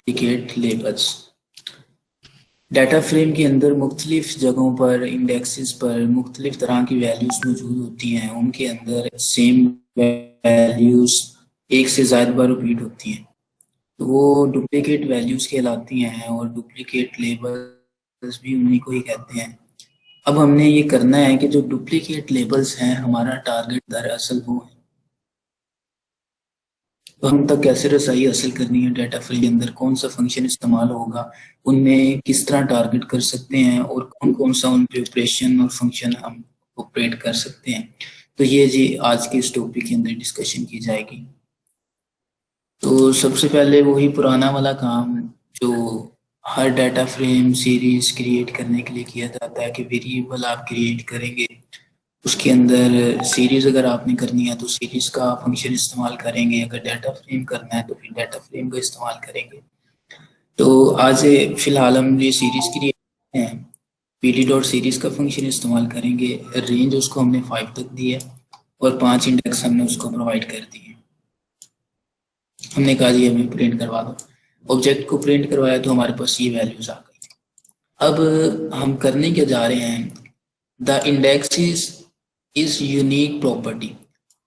Duplicate labels. Data frame के अंदर मुख्तलिफ जगहों पर इंडेक्सेस पर मुख्तलिफ तरह की वैल्यूज मौजूद होती हैं। उनके अंदर सेम वैल्यूज एक से ज़्यादा बार रिपीट होती हैं, तो वो डुप्लीकेट वैल्यूज कहलाती हैं और डुप्लीकेट लेबल्स भी उन्हीं को ही कहते हैं। अब हमने ये करना है कि जो डुप्लीकेट लेबल्स हैं हमारा टारगेट दरअसल वो है, तो हम तक कैसे रसाई हासिल करनी है, डाटा फ्रेम के अंदर कौन सा फंक्शन इस्तेमाल होगा, उनमें किस तरह टारगेट कर सकते हैं और कौन कौन सा उन पे ऑपरेशन और फंक्शन हम ऑपरेट कर सकते हैं। तो ये जी आज के इस टॉपिक के अंदर डिस्कशन की जाएगी। तो सबसे पहले वही पुराना वाला काम जो हर डाटा फ्रेम सीरीज क्रिएट करने के लिए किया जाता है कि वेरिएबल आप क्रिएट करेंगे, उसके अंदर सीरीज अगर आपने करनी है तो सीरीज का फंक्शन इस्तेमाल करेंगे, अगर डाटा फ्रेम करना है तो फिर डाटा फ्रेम का इस्तेमाल करेंगे। तो आज फिलहाल हम ये सीरीज क्रिएट हैं, पीडी डॉट सीरीज का फंक्शन इस्तेमाल करेंगे। रेंज उसको हमने 5 तक दी है और 5 इंडेक्स हमने उसको प्रोवाइड कर दिए। हमने कहा जी हमें प्रिंट करवा दो, ऑब्जेक्ट को प्रिंट करवाया तो हमारे पास ये वैल्यूज आ गई। अब हम करने क्या जा रहे हैं, the index is unique property.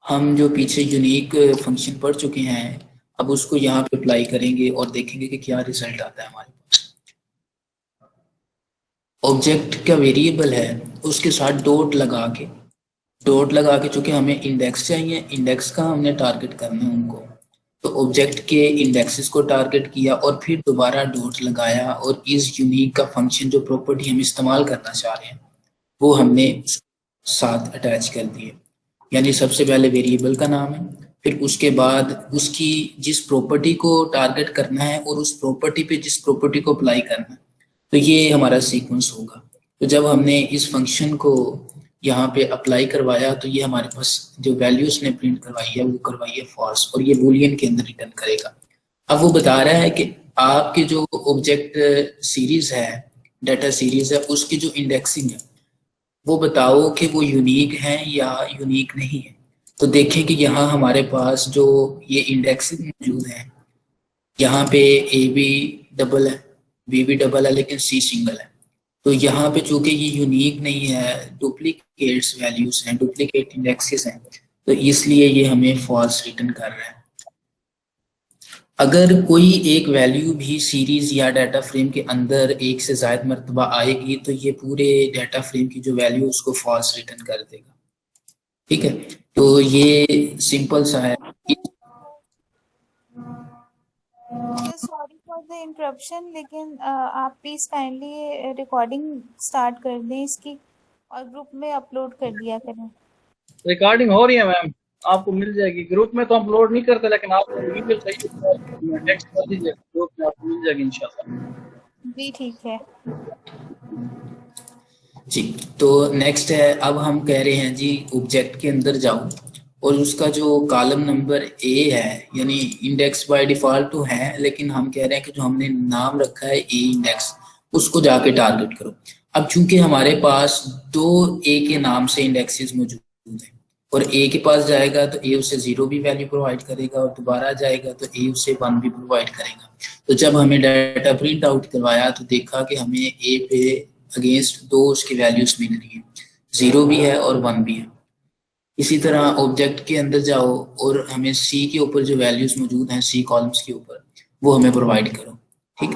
हम जो पीछे यूनिक फंक्शन पढ़ चुके हैं अब उसको यहाँ पे अप्लाई करेंगे और देखेंगे कि क्या रिजल्ट आता है हमारे पास। ऑब्जेक्ट का वेरिएबल है उसके साथ डॉट लगा के चूंकि हमें इंडेक्स चाहिए, इंडेक्स का हमने टारगेट करना है उनको, तो ऑब्जेक्ट के इंडेक्सेस को टारगेट किया और फिर दोबारा डॉट लगाया और इस यूनिक का फंक्शन जो प्रॉपर्टी हम इस्तेमाल करना चाह रहे हैं वो हमने साथ अटैच कर दिए। यानी सबसे पहले वेरिएबल का नाम है, फिर उसके बाद उसकी जिस प्रॉपर्टी को टारगेट करना है और उस प्रॉपर्टी पे जिस प्रॉपर्टी को अप्लाई करना है, तो ये हमारा सीक्वेंस होगा। तो जब हमने इस फंक्शन को यहाँ पे अप्लाई करवाया तो ये हमारे पास जो वैल्यूज ने प्रिंट करवाई है वो करवाई है फॉल्स और ये बूलियन के अंदर रिटर्न करेगा। अब वो बता रहा है कि आपके जो ऑब्जेक्ट सीरीज है, डाटा सीरीज है, उसकी जो इंडेक्सिंग है वो बताओ कि वो यूनिक है या यूनिक नहीं है। तो देखें कि यहाँ हमारे पास जो ये इंडेक्सिंग मौजूद है, यहाँ पे ए बी डबल है, बी भी डबल है, लेकिन सी सिंगल है। तो यहाँ पे चूंकि ये यूनिक नहीं है, डुप्लीकेट्स वैल्यूज हैं, डुप्लीकेट इंडेक्सेस हैं, तो इसलिए ये हमें फॉल्स रिटर्न कर रहा है। अगर कोई एक वैल्यू भी सीरीज या डाटा फ्रेम के अंदर एक से ज्यादा मरतबा आएगी तो ये पूरे डाटा फ्रेम की जो वैल्यू उसको फॉल्स रिटर्न कर देगा। ठीक है, तो ये सिंपल सा है। Okay, sorry for the interruption, लेकिन आप प्लीज काइंडली रिकॉर्डिंग स्टार्ट कर दें इसकी और ग्रुप में अपलोड कर दिया करें। रिकॉर्डिंग हो रही है मैम, आपको मिल जाएगी। ग्रुप में तो अपलोड नहीं करते, लेकिन आपको ईमेल चाहिए तो टेक्स्ट कर दीजिए, ग्रुप में आपको मिल जाएगी इंशाल्लाह। जी ठीक है। जी, तो नेक्स्ट है, अब हम कह रहे हैं जी ऑब्जेक्ट के अंदर जाओ और उसका जो कॉलम नंबर ए है, यानी इंडेक्स बाय डिफॉल्ट तो है, लेकिन हम कह रहे हैं कि जो हमने नाम रखा है ए इंडेक्स, उसको जाके टारगेट करो। अब चूंकि हमारे पास दो ए के नाम से इंडेक्सेस मौजूद हैं और ए के पास जाएगा तो ए उसे 0 भी वैल्यू प्रोवाइड करेगा और दोबारा जाएगा तो ए उसे 1 भी प्रोवाइड करेगा। तो जब हमें डाटा प्रिंट आउट करवाया तो देखा कि हमें ए पे अगेंस्ट दो उसकी वैल्यूज मिल रही है, 0 भी है और 1 भी है। इसी तरह ऑब्जेक्ट के अंदर जाओ और हमें सी के ऊपर जो वैल्यूज मौजूद हैं सी कॉलम्स के ऊपर वो हमें प्रोवाइड करो। ठीक,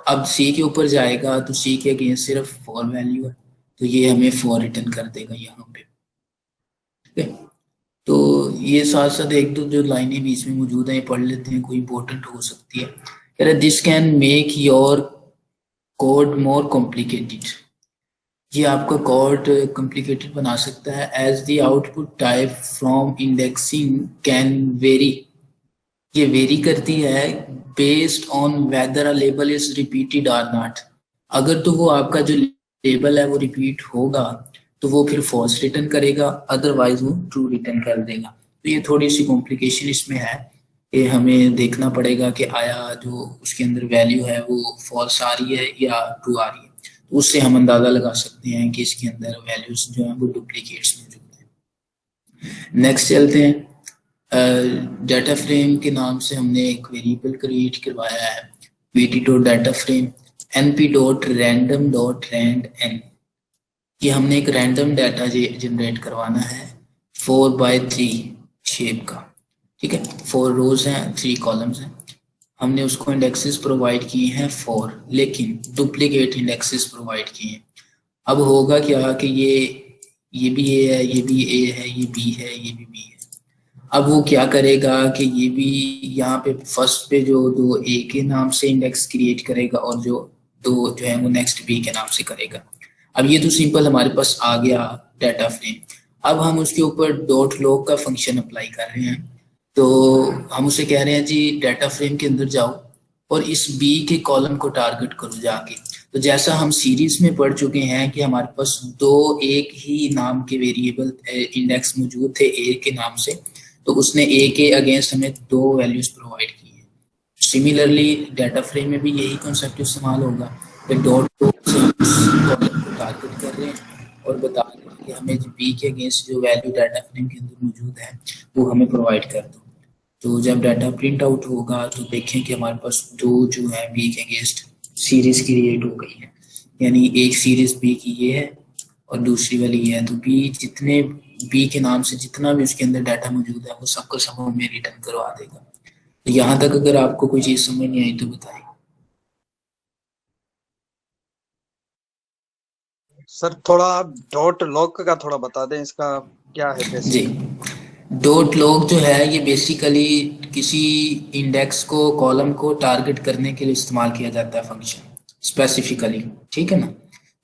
अब सी के ऊपर जाएगा तो सी के अगेंस्ट सिर्फ 4 वैल्यू है, तो ये हमें 4 रिटर्न कर देगा यहाँ पे। ठीक है, तो ये साथ साथ एक दो जो लाइनें बीच में मौजूद हैं पढ़ लेते हैं, कोई इंपॉर्टेंट हो सकती है। कह रहा this can make your code more complicated. ये आपका कोड कॉम्प्लिकेटेड बना सकता है। As the output type from indexing can vary, ये वेरी करती है based on whether a label is repeated और नॉट। अगर तो वो आपका जो लेबल है वो रिपीट होगा तो वो फिर फॉल्स रिटर्न करेगा, अदरवाइज वो ट्रू रिटर्न कर देगा। तो ये थोड़ी सी कॉम्प्लिकेशन इसमें है, ये हमें देखना पड़ेगा कि आया जो उसके अंदर वैल्यू है वो फॉल्स आ रही है या ट्रू आ रही है। तो उससे हम अंदाजा लगा सकते हैं कि इसके अंदर वैल्यूज जो है वो डुप्लीकेट्स मौजूद है। नेक्स्ट चलते हैं, डाटा फ्रेम के नाम से हमने एक वेरिएबल क्रिएट करवाया है vt dot data frame, np dot random dot rand n, ये हमने एक रैंडम डाटा जनरेट करवाना है 4x3 शेप का, ठीक है। 4 रोज हैं, 3 कॉलम्स हैं, हमने उसको इंडेक्सेस प्रोवाइड किए हैं 4, लेकिन डुप्लीकेट इंडेक्सेस प्रोवाइड किए हैं। अब होगा क्या कि ये भी ए है, ये भी ए है, ये बी है, ये भी बी है। अब वो क्या करेगा कि ये भी यहाँ पे फर्स्ट पे जो दो ए के नाम से इंडेक्स क्रिएट करेगा और जो दो जो है वो नेक्स्ट बी के नाम से करेगा। अब ये तो सिंपल हमारे पास आ गया डाटा फ्रेम। अब हम उसके ऊपर डॉट लॉग का फंक्शन अप्लाई कर रहे हैं। तो हम उसे कह रहे हैं जी डाटा फ्रेम के अंदर जाओ और इस बी के कॉलम को टारगेट करो जाके। तो जैसा हम सीरीज में पढ़ चुके हैं कि हमारे पास दो एक ही नाम के वेरिएबल इंडेक्स मौजूद थे ए के नाम से, तो उसने ए के अगेंस्ट हमें दो वैल्यूज प्रोवाइड की है। सिमिलरली डाटा फ्रेम में भी यही कॉन्सेप्ट इस्तेमाल होगा कि डॉट से हम उस कॉलम को टारगेट कर रहे हैं और बता रहे हैं कि हमें बी के अगेंस्ट जो वैल्यू डाटा फ्रेम के अंदर मौजूद है वो हमें प्रोवाइड कर दो। तो जब डाटा प्रिंट आउट होगा तो देखें कि हमारे पास दो जो है बी के अगेंस्ट सीरीज क्रिएट हो गई है, यानी एक सीरीज बी की ये है और दूसरी वाली ये है। तो बी जितने बी के नाम से जितना भी उसके अंदर डाटा मौजूद है वो सबका सब हमें रिटर्न करवा देगा। तो यहाँ तक अगर आपको कोई चीज समझ नहीं आई तो बताएं। सर थोड़ा आप डॉट लॉग का थोड़ा बता दें, इसका क्या है जी, बेसिक? डॉट लॉग जो है ये बेसिकली किसी इंडेक्स को कॉलम को टारगेट करने के लिए इस्तेमाल किया जाता है फंक्शन स्पेसिफिकली, ठीक है ना।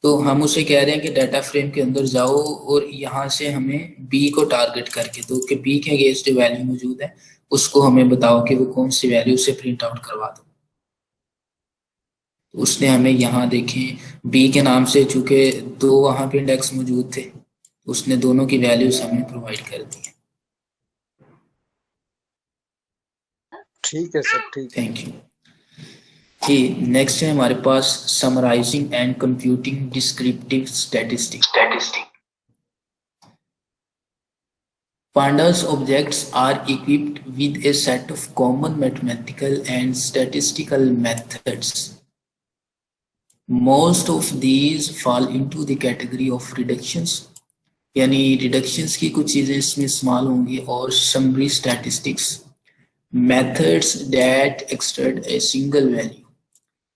तो हम उसे कह रहे हैं कि डाटा फ्रेम के अंदर जाओ और यहाँ से हमें बी को टारगेट करके दो कि बी के अगेंस्ट जो वैल्यू मौजूद है उसको हमें बताओ कि वो कौन सी वैल्यू से प्रिंट आउट करवा दो। तो उसने हमें यहाँ देखें बी के नाम से चूंकि दो वहाँ पे इंडेक्स मौजूद थे, उसने दोनों की वैल्यूज हमें प्रोवाइड कर दी है। ठीक है सर, ठीक है। Thank you. जी, नेक्स्ट है हमारे पास summarising and computing descriptive statistic. Pandas objects are equipped with a set of common mathematical and statistical methods. Most of these fall into the category of reductions, यानी reductions की कुछ चीजें इसमें इस्तेमाल होंगी, और summary statistics, methods that extract a single value।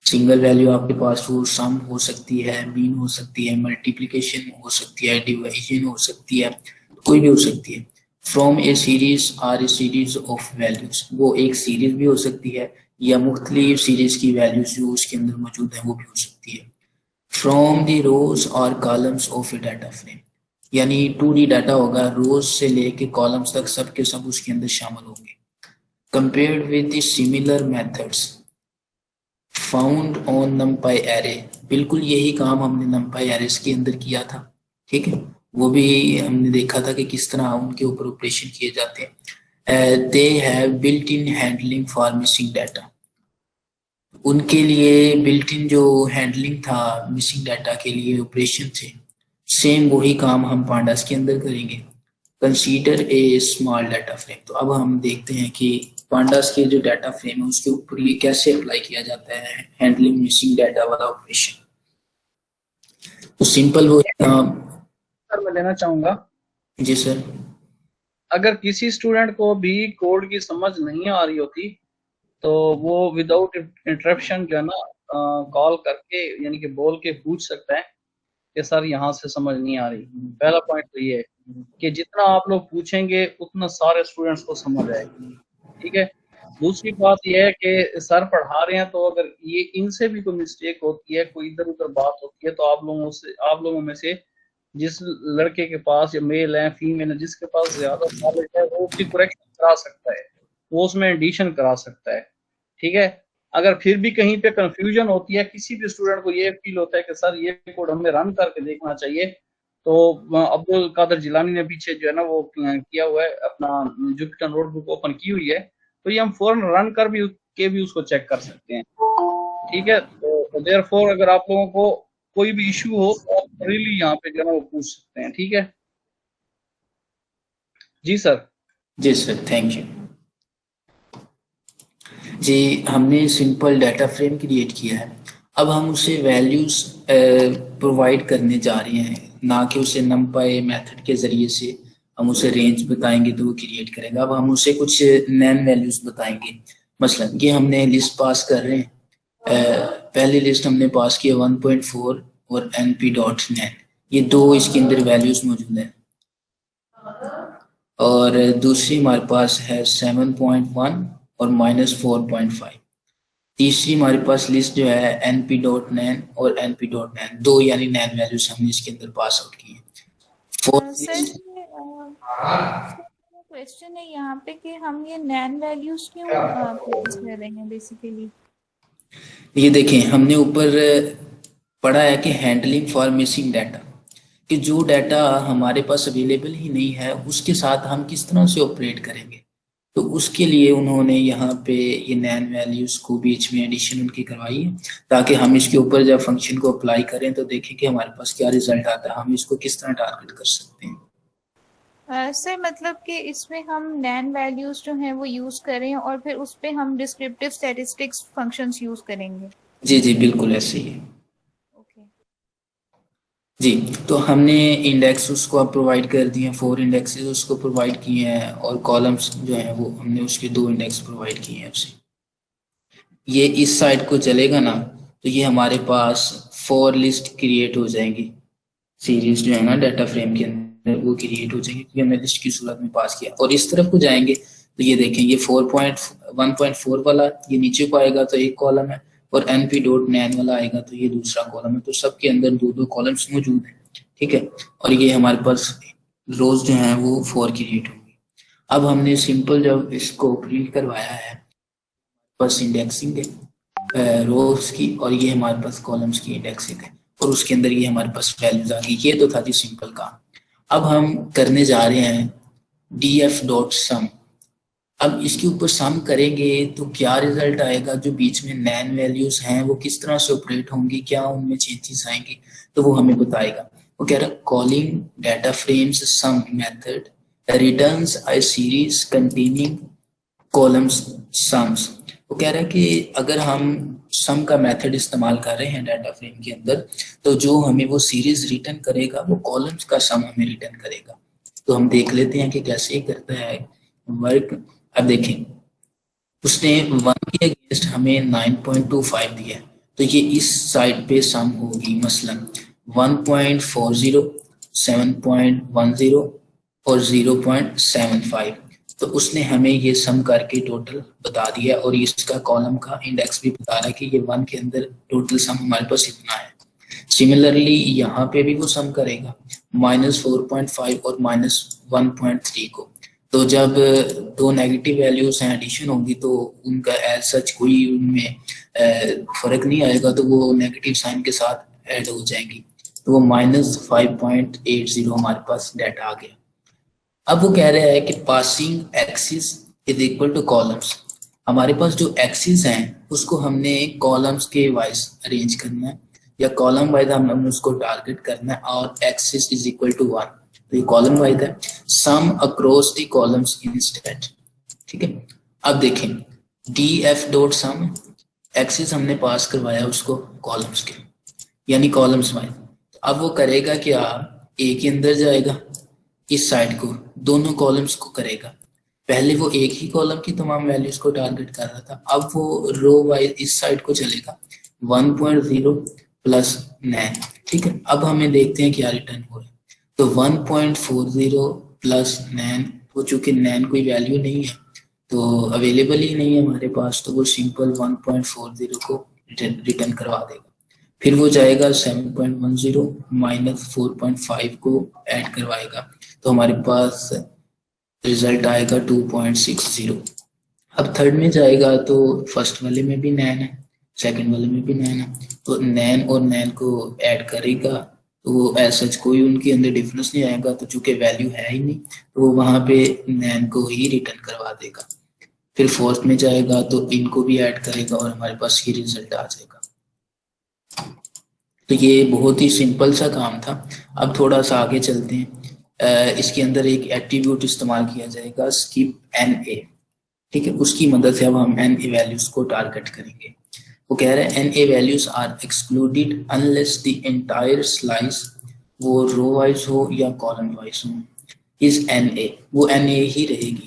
Single value आपके पास वो सम हो सकती है, मीन हो सकती है, मल्टीप्लिकेशन हो सकती है, डिवीजन हो सकती है, कोई भी हो सकती है। From a series are a series of values, वो एक सीरीज भी हो सकती है या मुख्तलिफ सीरीज की वैल्यूज जो उसके अंदर मौजूद है वो भी हो सकती है। फ्रॉम द रोज और columns of A data frame, यानी 2D डाटा होगा, रोज से लेके कॉलम्स तक सब के सब उसके अंदर शामिल होंगे। Compared with the similar methods found on नमपाई array, बिल्कुल यही काम हमने नमपाई एरेस के अंदर किया था, ठीक है। वो भी हमने देखा था कि किस तरह उनके ऊपर ऑपरेशन किए जाते हैं। They have built in handling for missing data, उनके लिए बिल्ट इन जो हैंडलिंग था मिसिंग डाटा के लिए ऑपरेशन थे, सेम वही काम हम पांडास के अंदर करेंगे। Consider a small data frame, तो अब हम देखते हैं कि पांडास के जो डाटा फ्रेम है उसके ऊपर ये कैसे अप्लाई किया जाता है हैंडलिंग मिसिंग डाटा वाला ऑपरेशन। तो सिंपल वो सर मैं लेना चाहूंगा। जी सर। अगर किसी स्टूडेंट को भी कोड की समझ नहीं आ रही होती तो वो विदाउट इंटरप्शन जो है ना कॉल करके यानी कि बोल के पूछ सकता है कि सर यहाँ से समझ नहीं आ रही। पहला पॉइंट तो ये है कि जितना आप लोग पूछेंगे उतना सारे स्टूडेंट्स को समझ आएगी, ठीक है। दूसरी बात यह है कि सर पढ़ा रहे हैं तो अगर ये इनसे भी कोई मिस्टेक होती है, कोई इधर उधर बात होती है, तो आप लोगों में से जिस लड़के के पास या मेल है फीमेल है जिसके पास ज्यादा नॉलेज है वो उसकी करेक्शन करा सकता है, वो उसमें एडिशन करा सकता है, ठीक है। अगर फिर भी कहीं पे कंफ्यूजन होती है, किसी भी स्टूडेंट को ये फील होता है कि सर ये कोड हमें रन करके देखना चाहिए, तो अब्दुल कादर जिलानी ने पीछे जो है ना वो किया हुआ है, अपना जुपिटर नोटबुक ओपन की हुई है, तो ये हम फौरन रन कर भी उसको चेक कर सकते हैं, ठीक है। तो देयरफॉर अगर आप लोगों को कोई भी इशू हो तो आप फ्रीली यहाँ पे जो है ना वो पूछ सकते हैं, ठीक है। जी सर। जी सर, थैंक यू। जी हमने सिंपल डाटा फ्रेम क्रिएट किया है। अब हम उसे वैल्यूज प्रोवाइड करने जा रहे हैं, ना कि उसे numpy मेथड के जरिए से हम उसे रेंज बताएंगे तो वो क्रिएट करेगा। अब हम उसे कुछ नैन वैल्यूज बताएंगे। मसलन ये हमने लिस्ट पास कर रहे हैं। पहली लिस्ट हमने पास किया 1.4 और np.nan, ये दो इसके अंदर वैल्यूज मौजूद हैं। और दूसरी हमारे पास है 7.1 और -4.5। तीसरी हमारे पास लिस्ट जो है np.nan और np.nan, दो यानी नैन वैल्यूज हमने इसके अंदर पास आउट की है। फोर्थ सर लिस्ट क्वेश्चन है यहाँ पे कि हम ये नैन वैल्यूज क्यों प्लेस कर रहे हैं बेसिकली। ये देखें, हमने ऊपर पढ़ा है कि हैंडलिंग फॉर मिसिंग डाटा, कि जो डाटा हमारे पास अवेलेबल ही नहीं है उसके साथ हम किस तरह से ऑपरेट करेंगे। तो उसके लिए उन्होंने यहाँ पे ये नैन वैल्यूज को बीच में एडिशन उनकी करवाई है, ताकि हम इसके ऊपर जब फंक्शन को अप्लाई करें तो देखें कि हमारे पास क्या रिजल्ट आता है, हम इसको किस तरह टारगेट कर सकते हैं। सर मतलब कि इसमें हम नैन वैल्यूज जो हैं वो यूज करें और फिर उस पे हम डिस्क्रिप्टिव स्टैटिस्टिक्स फंक्शंस यूज करेंगे। जी जी बिल्कुल ऐसे ही है। ओके जी तो हमने इंडेक्स उसको अब प्रोवाइड कर दिए हैं, 4 इंडेक्सेस उसको प्रोवाइड किए हैं, और कॉलम्स जो हैं वो हमने उसके 2 इंडेक्स प्रोवाइड किए हैं उसे। ये इस साइड को चलेगा ना तो ये हमारे पास 4 लिस्ट क्रिएट हो जाएंगी। सीरीज जो है ना डाटा फ्रेम के अंदर वो क्रिएट हो जाएंगे, क्योंकि हमने लिस्ट की सूरत में पास किया। और इस तरफ को जाएंगे तो ये देखें, ये 1.4 वाला ये नीचे को आएगा तो एक कॉलम है, और np.nan वाला आएगा तो ये दूसरा कॉलम है। तो सबके अंदर दो दो कॉलम्स मौजूद हैं, ठीक है। और ये हमारे पास रोज जो है वो 4 क्रिएट होंगी। अब हमने सिंपल जब इसको प्रिंट करवाया है, बस इंडेक्सिंग है रोज की, और ये हमारे पास कॉलम्स की इंडेक्सिंग है, और उसके अंदर ये हमारे पास वैल्यूज आ गई। ये तो था जी सिंपल काम। अब हम करने जा रहे हैं df.sum। अब इसके ऊपर सम करेंगे तो क्या रिजल्ट आएगा, जो बीच में नैन वैल्यूज हैं वो किस तरह से ऑपरेट होंगी, क्या उनमें चेंजेस आएंगे, तो वो हमें बताएगा। वो कह रहा है calling data frames sum method returns a series containing columns sums. वो कह रहा है कि अगर हम सम का मेथड इस्तेमाल कर रहे हैं डाटा फ्रेम के अंदर, तो जो हमें वो सीरीज रिटर्न करेगा वो कॉलम्स का सम हमें रिटर्न करेगा। तो हम देख लेते हैं कि कैसे करता है वर्क। अब देखें, उसने 1 के अगेंस्ट हमें 9.25 दिया है, तो ये इस साइड पे सम होगी। मसलन 1.40, 7.10 और 0.75। तो उसने हमें ये सम करके टोटल बता दिया, और इसका कॉलम का इंडेक्स भी बता रहा है कि ये 1 के अंदर टोटल सम हमारे पास इतना है। सिमिलरली यहाँ पे भी वो सम करेगा -4.5 और -1.3 को। तो जब दो नेगेटिव वैल्यूज हैं एडिशन होंगी तो उनका एज सच कोई उनमें फर्क नहीं आएगा, तो वो नेगेटिव साइन के साथ ऐड हो जाएंगी। तो वो -5.80 हमारे पास डाटा आ गया। अब वो कह रहा है कि passing axis is equal two columns. हमारे पास जो एक्सिस हैं उसको हमने कॉलम्स के वाइज अरेंज करना है, या कॉलम वाइज हमने उसको टारगेट करना है, और एक्सिस इज इक्वल टू 1। तो ये कॉलम वाइज है, सम अक्रॉस द कॉलम्स इंस्टेड, ठीक है। अब देखें df.sum, एक्सिस हमने पास करवाया उसको कॉलम्स के, यानी कॉलम्स वाइज। अब वो करेगा क्या, ए के अंदर जाएगा, इस साइड को दोनों कॉलम्स को करेगा। पहले वो एक ही कॉलम की तमाम वैल्यूज को टारगेट कर रहा था, अब वो रो वाइज इस साइड को चलेगा 1.0 प्लस नैन, ठीक है। अब हमें देखते हैं क्या रिटर्न हो रहा है। तो 1.40 प्लस नैन, तो चूंकि नैन कोई वैल्यू नहीं है तो अवेलेबल ही नहीं है हमारे पास, तो वो सिंपल 1.40 को रिटर्न करवा देगा। फिर वो जाएगा 7.10 -4.5 को ऐड करवाएगा, तो हमारे पास रिजल्ट आएगा 2.60। अब थर्ड में जाएगा तो फर्स्ट वाले में भी नैन है, सेकंड वाले में भी नैन है, तो नैन और नैन को ऐड करेगा, तो वो एज सच कोई उनके अंदर डिफरेंस नहीं आएगा। तो चूंकि वैल्यू है ही नहीं तो वो वहां पे नैन को ही रिटर्न करवा देगा। फिर फोर्थ में जाएगा तो इनको भी ऐड करेगा और हमारे पास ये रिजल्ट आ जाएगा। तो ये बहुत ही सिंपल सा काम था। अब थोड़ा सा आगे चलते हैं। इसके अंदर एक एट्रीब्यूट इस्तेमाल किया जाएगा स्किप एन ए। ठीक है, उसकी मदद से अब हम एन ए वैल्यूज को टारगेट करेंगे। वो कह रहे हैं N A values are excluded unless the entire slice, वो रो वाइज हो या कॉलम वाइज हो, इज एन ए, वो एन ए ही रहेगी।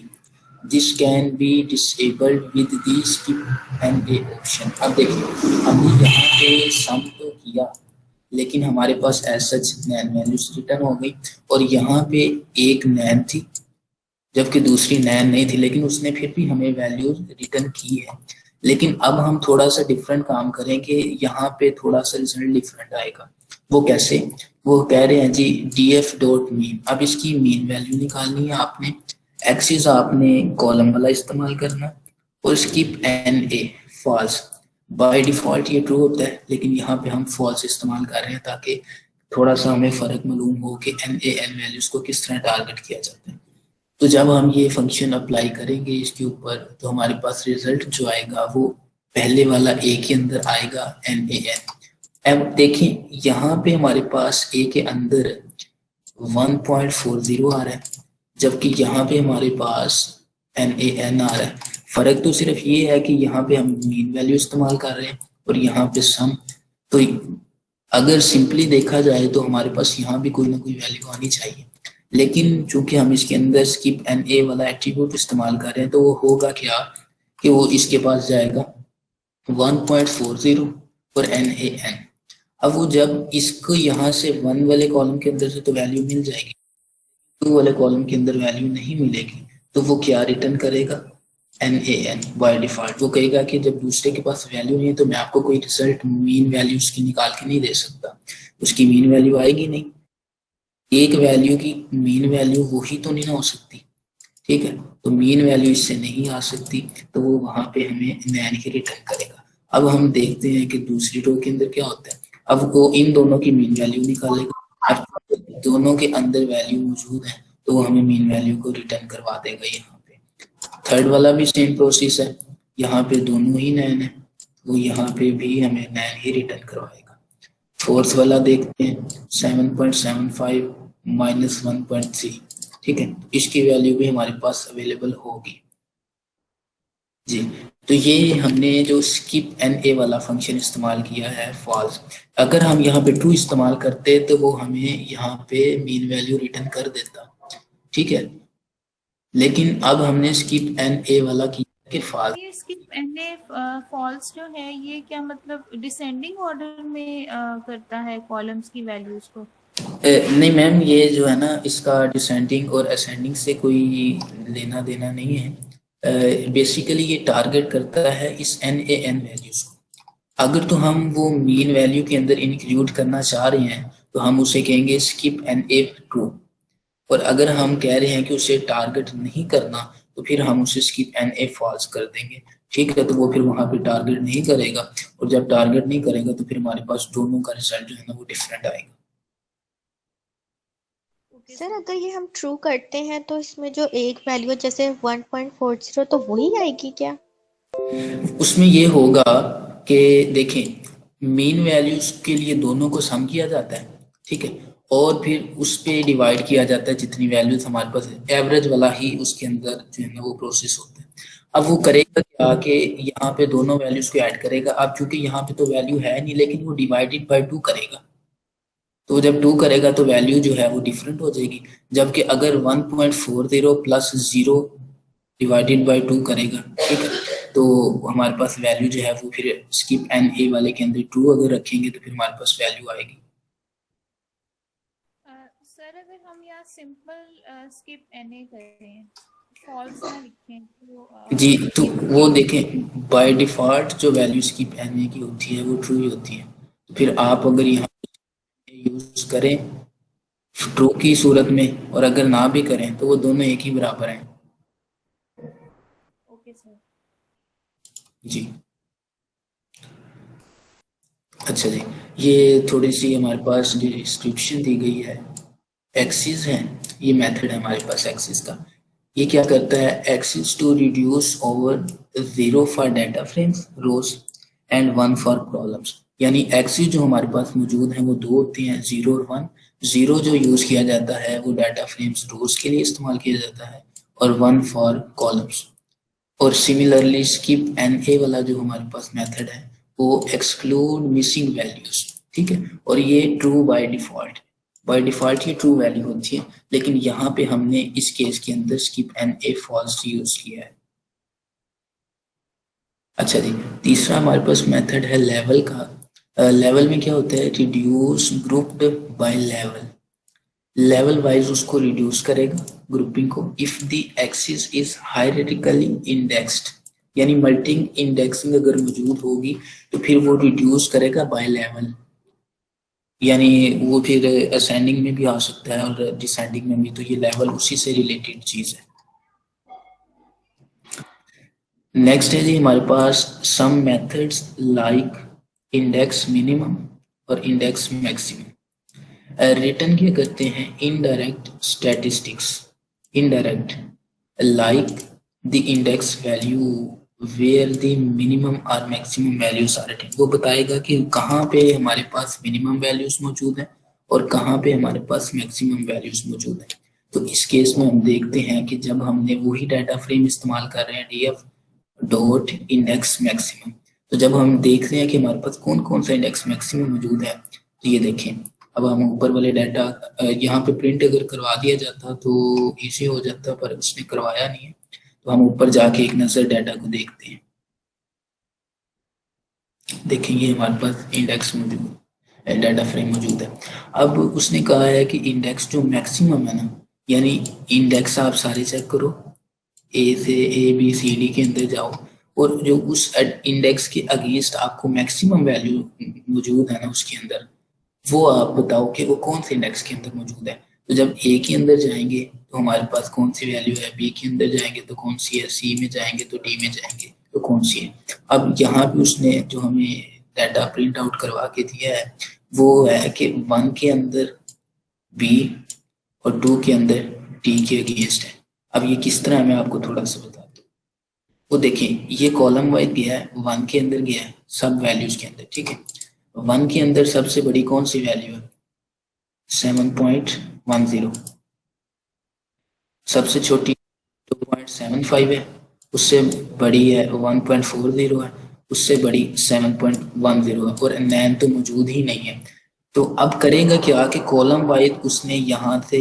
This can be disabled with the skip N A option. अब देखिए हमने यहाँ पे सम तो किया, लेकिन हमारे पास एज सच नैन वैल्यूज रिटर्न हो गई, और यहाँ पे एक नैन थी जबकि दूसरी नैन नहीं थी, लेकिन उसने फिर भी हमें वैल्यूज रिटर्न की है। लेकिन अब हम थोड़ा सा डिफरेंट काम करेंगे, यहाँ पे थोड़ा सा रिजल्ट डिफरेंट आएगा। वो कैसे? वो कह रहे हैं जी df डॉट मीन। अब इसकी मीन वैल्यू निकालनी है आपने, एक्सिस आपने कॉलम वाला इस्तेमाल करना, और skip N A false. By default ये ट्रू होता है, लेकिन यहाँ पे हम फॉल्स इस्तेमाल कर रहे हैं ताकि थोड़ा सा हमें फर्क मालूम हो कि एन ए एन वैल्यूज को किस तरह टारगेट किया जाता है। तो जब हम ये फंक्शन अप्लाई करेंगे इसके ऊपर, तो हमारे पास रिजल्ट जो आएगा वो पहले वाला ए के अंदर आएगा एन ए एन। अब देखें यहाँ पे हमारे पास ए के अंदर 1.40 आ रहा है, जबकि यहाँ पे हमारे पास एन ए एन आ रहा है। फर्क तो सिर्फ ये है कि यहाँ पे हम मीन वैल्यू इस्तेमाल कर रहे हैं और यहाँ पे सम। तो अगर सिंपली देखा जाए तो हमारे पास यहाँ भी कोई ना कोई वैल्यू आनी चाहिए, लेकिन चूंकि हम इसके अंदर स्किप एन ए वाला एट्रीब्यूट इस्तेमाल कर रहे हैं, तो वो होगा क्या कि वो इसके पास जाएगा 1.40 और एन ए एन। अब वो जब इसको यहाँ से 1 वाले कॉलम के अंदर से तो वैल्यू मिल जाएगी, 2 वाले कॉलम के अंदर वैल्यू नहीं मिलेगी, तो वो क्या रिटर्न करेगा? N A N by default. वो कहेगा कि जब दूसरे के पास वैल्यू नहीं है तो मैं आपको कोई रिजल्ट मीन वैल्यू उसकी निकाल के नहीं दे सकता, उसकी मीन वैल्यू आएगी नहीं। एक वैल्यू की मीन वैल्यू वही तो नहीं ना हो सकती, ठीक है, तो मीन वैल्यू इससे नहीं आ सकती, तो वो वहां पे हमें नैन ही रिटर्न करेगा। अब हम देखते हैं कि दूसरी रो के अंदर क्या होता है। अब वो इन दोनों की मीन वैल्यू निकालेगा, अब दोनों के अंदर वैल्यू मौजूद है तो वो हमें मीन वैल्यू को रिटर्न करवा देगा। यहाँ पे थर्ड वाला भी सेम प्रोसेस है, यहाँ पे दोनों ही नैन है, वो यहाँ पे भी हमें नैन ही रिटर्न करवाएगा। फोर्थ वाला देखते हैं 7.75 माइनस 1.3, ठीक है, इसकी वैल्यू भी हमारे पास अवेलेबल होगी जी। तो ये हमने जो स्किप एन ए वाला फंक्शन इस्तेमाल किया है फॉल्स। अगर हम यहाँ पे ट्रू इस्तेमाल करते तो वो हमें यहाँ पे मीन वैल्यू रिटर्न कर देता, ठीक है, लेकिन अब हमने स्किप एन ए वाला किया कि फॉल्स। ये स्किप एन ए फॉल्स जो है ये क्या मतलब डिसेंडिंग ऑर्डर में करता है कॉलम्स की वैल्यूज को? नहीं मैम, ये जो है ना इसका डिसेंडिंग और असेंडिंग से कोई लेना देना नहीं है। बेसिकली ये टारगेट करता है इस एन ए एन वैल्यूज को। अगर तो हम वो मीन वैल्यू के अंदर इंक्लूड करना चाह रहे हैं तो हम उसे कहेंगे स्किप एन ए ट्रू, और अगर हम कह रहे हैं कि उसे टारगेट नहीं करना तो फिर हम उसे स्किप एन ए फॉल्स कर देंगे, ठीक है, तो वो फिर वहां पे टारगेट नहीं करेगा, और जब टारगेट नहीं करेगा तो फिर हमारे पास दोनों का रिजल्ट जो है ना वो डिफरेंट आएगा। सर अगर ये हम ट्रू करते हैं तो इसमें जो एक वैल्यू है जैसे 1.40 तो वही आएगी क्या? उसमें ये होगा कि देखें मीन वैल्यूज के लिए दोनों को सम किया जाता है, ठीक है, और फिर उस पे डिवाइड किया जाता है जितनी वैल्यूज हमारे पास है, एवरेज वाला ही उसके अंदर जो है ना वो प्रोसेस होता है। अब वो करेगा क्या कि यहाँ पे दोनों वैल्यूज को ऐड करेगा। अब चूंकि यहाँ पे तो वैल्यू है नहीं, लेकिन वो डिवाइडेड बाय 2 करेगा, तो जब 2 करेगा तो वैल्यू जो है वो डिफरेंट हो जाएगी। जबकि अगर 1.40 प्लस 0 डिवाइडेड बाय 2 करेगा, ठीक है, तो हमारे पास वैल्यू जो है वो फिर स्किप एन ए वाले के अंदर ट्रू अगर रखेंगे तो फिर हमारे पास वैल्यू आएगी। सर अगर हम यहाँ सिंपल स्किप एन ए करें, फॉल्स ना लिखें तो जी, तो वो देखें बाय डिफॉल्ट जो वैल्यू स्किप एन ए की होती है वो ट्रू ही होती है, तो फिर आप अगर यहाँ यूज करें ट्रू की सूरत में और अगर ना भी करें तो वो दोनों एक ही बराबर हैं। ओके सर जी अच्छा जी, ये थोड़ी सी हमारे पास डिस्क्रिप्शन दी गई है। एक्सिस है, ये मेथड है हमारे पास एक्सिस का। ये क्या करता है? Axis to reduce over 0 for data frames rows and 1 for columns. यानी एक्सिस जो हमारे पास मौजूद है वो 2 होती हैं, 0 और 1। 0 जो यूज किया जाता है वो डाटा फ्रेम्स रोज के लिए इस्तेमाल किया जाता है, और 1 फॉर कॉलम्स। और सिमिलरली स्किप एन ए वाला जो हमारे पास मेथड है वो एक्सक्लूड मिसिंग वैल्यूज, ठीक है, और ये ट्रू बाय डिफॉल्ट ये ट्रू वैल्यू होती है, लेकिन यहाँ पे हमने इस केस के अंदर skip N A false use किया है। अच्छा जी, तीसरा हमारे पास मेथड है लेवल का। लेवल में क्या होता है, reduce grouped by level wise उसको रिड्यूस करेगा ग्रुपिंग को if the axis is hierarchically indexed, यानी मल्टी इंडेक्सिंग अगर मौजूद होगी तो फिर वो रिड्यूस करेगा बाय लेवल, यानी वो फिर असेंडिंग में भी आ सकता है और डिसेंडिंग में भी, तो ये लेवल उसी से रिलेटेड चीज है। नेक्स्ट है जी हमारे पास some methods like index minimum और इंडेक्स मैक्सिमम। रिटर्न क्या करते हैं, indirect statistics, indirect like the index value where the minimum और मैक्सिमम वैल्यूज आर रिटन, वो बताएगा कि कहाँ पे हमारे पास मिनिमम वैल्यूज मौजूद है और कहाँ पे हमारे पास मैक्सिमम वैल्यूज मौजूद है। तो इस केस में हम देखते हैं कि जब हमने वही डाटा फ्रेम इस्तेमाल कर रहे हैं डीएफ डॉट इंडेक्स मैक्सिमम, तो जब हम देख रहे हैं कि हमारे पास कौन कौन सा इंडेक्स मैक्सिमम मौजूद है, तो ये देखें, अब हम ऊपर वाले डाटा यहाँ पे प्रिंट अगर करवा दिया जाता तो इजी हो जाता, पर उसने करवाया नहीं है, तो हम ऊपर जाके एक नजर डाटा को देखते हैं। देखेंगे हमारे पास इंडेक्स मौजूद, डाटा फ्रेम मौजूद है। अब उसने कहा है कि इंडेक्स जो मैक्सिमम है ना, यानी इंडेक्स आप सारे चेक करो, ए से ए बी सी डी के अंदर जाओ, और जो उस इंडेक्स के अगेंस्ट आपको मैक्सिमम वैल्यू मौजूद है ना उसके अंदर, वो आप बताओ कि वो कौन से इंडेक्स के अंदर मौजूद है। तो जब ए के अंदर जाएंगे तो हमारे पास कौन सी वैल्यू है, बी के अंदर जाएंगे तो कौन सी है, सी में जाएंगे तो डी में जाएंगे तो कौन सी है। अब यहाँ पे उसने जो हमें डाटा प्रिंट आउट करवा के दिया है वो है कि 1 के अंदर बी और 2 के अंदर डी के अगेंस्ट है। अब ये किस तरह है मैं आपको थोड़ा सा बता दूं। वो देखें, ये कॉलम वाइज गया है, 1 के अंदर गया है सब वैल्यूज के अंदर, ठीक है। 1 के अंदर सबसे बड़ी कौन सी वैल्यू है, 7.10, सबसे छोटी 2.75 है, उससे बड़ी है 1.40 है, उससे बड़ी 7.10 है, और नैन तो मौजूद ही नहीं है। तो अब करेगा क्या कि कॉलम वाइज उसने यहाँ से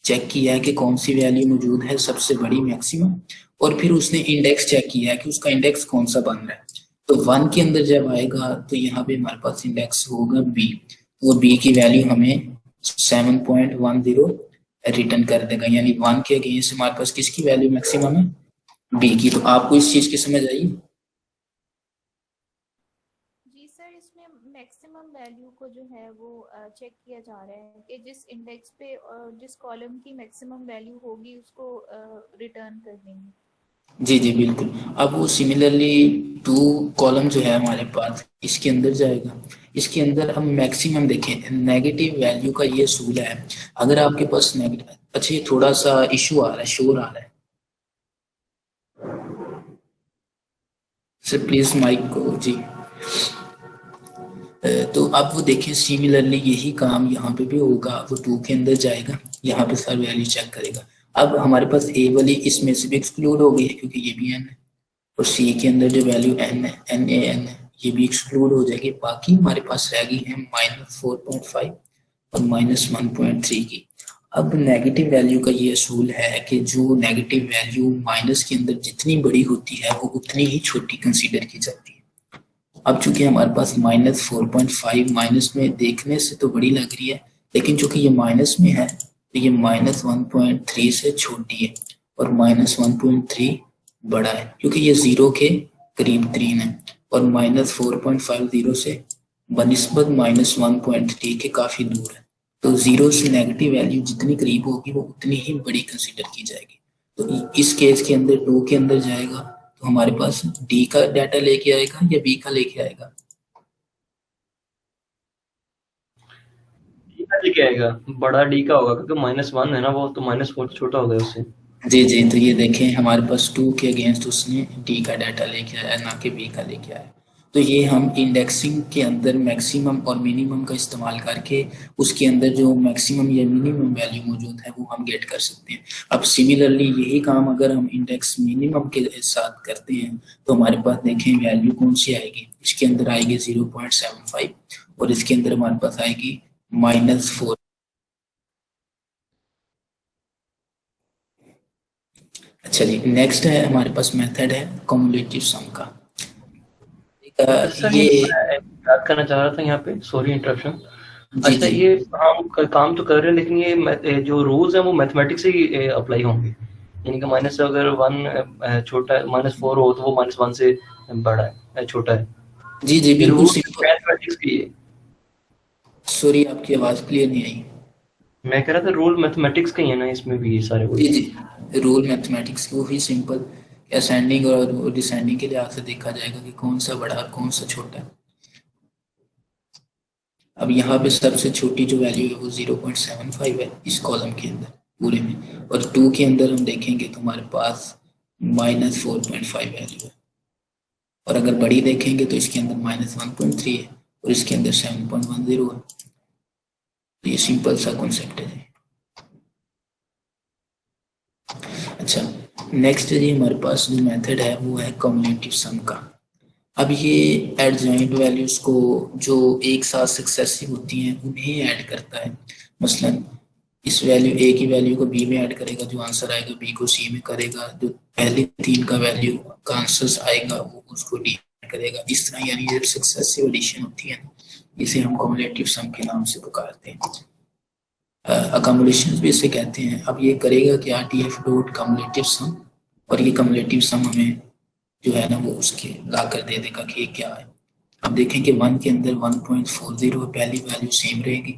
चेक किया है कि कौन सी वैल्यू मौजूद है सबसे बड़ी मैक्सिमम, और फिर उसने इंडेक्स चेक किया है कि उसका इंडेक्स कौन सा बन रहा है। तो 1 के अंदर जब आएगा तो यहाँ पे हमारे पास इंडेक्स होगा बी, वो बी की वैल्यू हमें 7.10 रिटर्न कर देगा, यानी 1 के अगेंस्ट हमारे पास किसकी वैल्यू मैक्सिमम है, बी की। तो आपको इस चीज की समझ आई? जी सर, इसमें मैक्सिमम वैल्यू को जो है वो चेक किया जा रहा है कि जिस इंडेक्स पे और जिस कॉलम की मैक्सिमम वैल्यू होगी उसको रिटर्न कर देंगे। जी जी बिल्कुल। अब वो सिमिलरली 2 कॉलम जो है हमारे पास इसके अंदर जाएगा, इसके अंदर हम मैक्सिमम देखें, नेगेटिव वैल्यू का ये असूल है, अगर आपके पास नेगेटिव, अच्छा ये थोड़ा सा इशू आ रहा है, शोर आ रहा है सर, प्लीज माइक को जी। तो अब वो देखें सिमिलरली यही काम यहाँ पे भी होगा, वो 2 के अंदर जाएगा, यहाँ पे सर वैल्यू चेक करेगा। अब हमारे पास ए वाली इसमें से भी एक्सक्लूड हो गई है क्योंकि ये भी एन है, और सी के अंदर जो वैल्यू एन है, एन ए एन है, ये भी एक्सक्लूड हो जाएगी। बाकी हमारे पास रह गई है -4.5 और -1.3 की। अब नेगेटिव वैल्यू का ये असूल है कि जो नेगेटिव वैल्यू माइनस के अंदर जितनी बड़ी होती है वो उतनी ही छोटी कंसीडर की जाती है। अब चूंकि हमारे पास -4.5 माइनस में देखने से तो बड़ी लग रही है, लेकिन चूंकि ये माइनस में है तो ये -1.3 से छोटी है, और -1.3 बड़ा है क्योंकि ये 0 के करीब 3 है, और -4.50 से बनिस्बत -1.3 के काफी दूर है। तो 0 से नेगेटिव वैल्यू जितनी करीब होगी वो उतनी ही बड़ी कंसीडर की जाएगी। तो इस केस के अंदर 2 के अंदर जाएगा तो हमारे पास डी का डाटा लेके आएगा या बी का लेके आएगा, डी का लेके आएगा, बड़ा डी का होगा क्योंकि -1 है ना, वो तो -4 छोटा होगा उससे। जी जी। तो ये देखें हमारे पास 2 के अगेंस्ट उसने डी का डाटा लेके आया, ना कि बी का लेके आया। तो ये हम इंडेक्सिंग के अंदर मैक्सिमम और मिनिमम का इस्तेमाल करके उसके अंदर जो मैक्सिमम या मिनिमम वैल्यू मौजूद है वो हम गेट कर सकते हैं। अब सिमिलरली यही काम अगर हम इंडेक्स मिनिमम के साथ करते हैं तो हमारे पास देखें वैल्यू कौन सी आएगी, इसके अंदर आएगी 0.75 और इसके अंदर हमारे पास आएगी -4। अच्छा जी, नेक्स्ट है हमारे पास मेथड है कम्युलेटिव सम का। सर ये मैं याद करना चाह रहा था यहाँ पे, सॉरी इंटरप्शन। जी अच्छा, जी ये हम काम तो कर रहे हैं लेकिन ये जो रूल्स हैं वो मैथमेटिक्स से ही अप्लाई होंगे, यानी कि माइनस अगर 1 छोटा है, -4 हो तो वो -1 से बड़ा है, छोटा है। जी जी ये बिल्कुल रूल सिंपल। मैथमेटिक्स की है। सॉरी आपकी आवाज क्लियर नहीं आई। मैं कह रहा था रूल मैथमेटिक्स का ही है ना, इसमें भी ये सारे जी वही। जी रूल मैथमेटिक्स वो ही सिंपल असेंडिंग और डिसेंडिंग के लिहाज से देखा जाएगा कि कौन सा बड़ा और कौन सा छोटा है। अब यहाँ पे सबसे छोटी जो वैल्यू है वो 0.75 है इस कॉलम के अंदर पूरे में, और 2 के अंदर हम देखेंगे तो हमारे पास -4.5 वैल्यू है, और अगर बड़ी देखेंगे तो इसके अंदर -1.3 है और इसके अंदर 7.10 है। तो ये सिंपल सा कॉन्सेप्ट है। अच्छा, नेक्स्ट जी हमारे पास जो मेथड है वो है कम्युलेटिव सम का। अब ये एडजॉइंट वैल्यूज को जो एक साथ सक्सेसिव होती हैं उन्हें ऐड करता है। मसलन इस वैल्यू ए की वैल्यू को बी में ऐड करेगा, जो आंसर आएगा बी को सी में करेगा, जो पहले 3 का वैल्यू का आंसर आएगा वो उसको डी में करेगा। इस तरह यानी जब सक्सेसिव एडिशन होती है इसे हम कम्युलेटिव सम के नाम से पुकारते हैं, अकोमोडेशन भी इसे कहते हैं। अब ये करेगा क्या, टी एफ डॉट कम्युलेटिव सम, और ये कम्युलेटिव सम हमें जो है ना वो उसके ला कर दे देगा कि क्या है। अब देखें कि 1 के अंदर 1.40 पहली वैल्यू सेम रहेगी,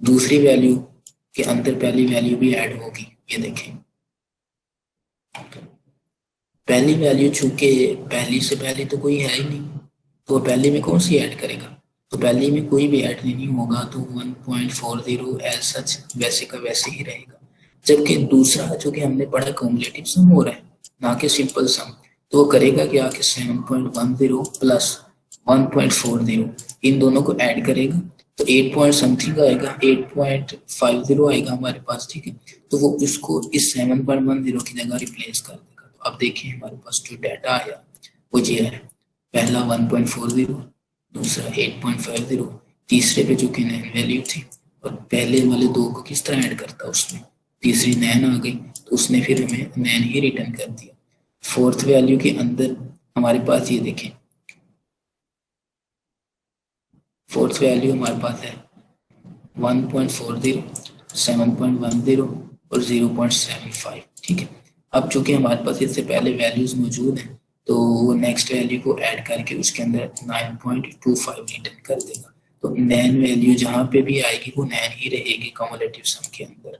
दूसरी वैल्यू के अंदर पहली वैल्यू भी ऐड होगी। ये देखें पहली वैल्यू चूंकि पहली से पहले तो कोई है ही नहीं, तो पहली में कौन सी ऐड करेगा, तो पहली में कोई भी ऐड नहीं होगा, तो 1.40 एज सच वैसे का वैसे ही रहेगा। जबकि दूसरा जो कि हमने पढ़ा कम्युलेटिव सम हो रहा है ना कि सिंपल सम, तो वो करेगा क्या कि 7.10 प्लस 1.40 इन दोनों को ऐड करेगा तो 8 पॉइंट समथिंग आएगा, 8.50 आएगा हमारे पास, ठीक है। तो वो इसको इस 7.10 की जगह रिप्लेस कर देगा। तो अब देखिए हमारे पास जो डाटा आया वो ये है, पहला 1.40, दूसरा 8.50, तीसरे पे जो कि नैन वैल्यू थी, और पहले वाले 2 को किस तरह ऐड करता उसमें, तीसरी नैन आ गई तो उसने फिर हमें नैन ही रिटर्न कर दिया। फोर्थ वैल्यू के अंदर हमारे पास ये देखें, फोर्थ वैल्यू हमारे पास है 1.40, 7.10 और 0.75, ठीक है। अब चूंकि हमारे पास इससे पहले वैल्यूज मौजूद हैं तो वो नेक्स्ट वैल्यू को ऐड करके उसके अंदर 9.25 रिटर्न कर देगा। तो नैन वैल्यू जहाँ पे भी आएगी वो नैन ही रहेगी कम्युलेटिव सम के अंदर।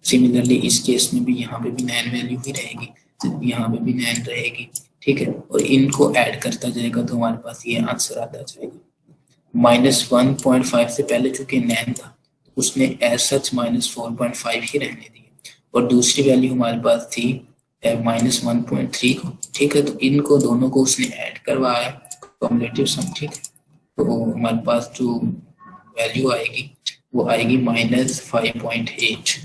सिमिलरली इस केस में भी यहाँ पे भी नैन वैल्यू ही रहेगी, यहाँ पे भी नैन रहेगी, ठीक है। और इनको ऐड करता जाएगा तो हमारे पास ये आंसर आता जाएगा। -1.5 से पहले चूंकि नैन था उसने एज सच -4.5 ही रहने दिए, और दूसरी वैल्यू हमारे पास थी -1.3 को, ठीक है। तो इनको दोनों को उसने ऐड करवाया कम्युलेटिव सम, ठीक है। तो हमारे पास जो वैल्यू आएगी वो आएगी -5.8।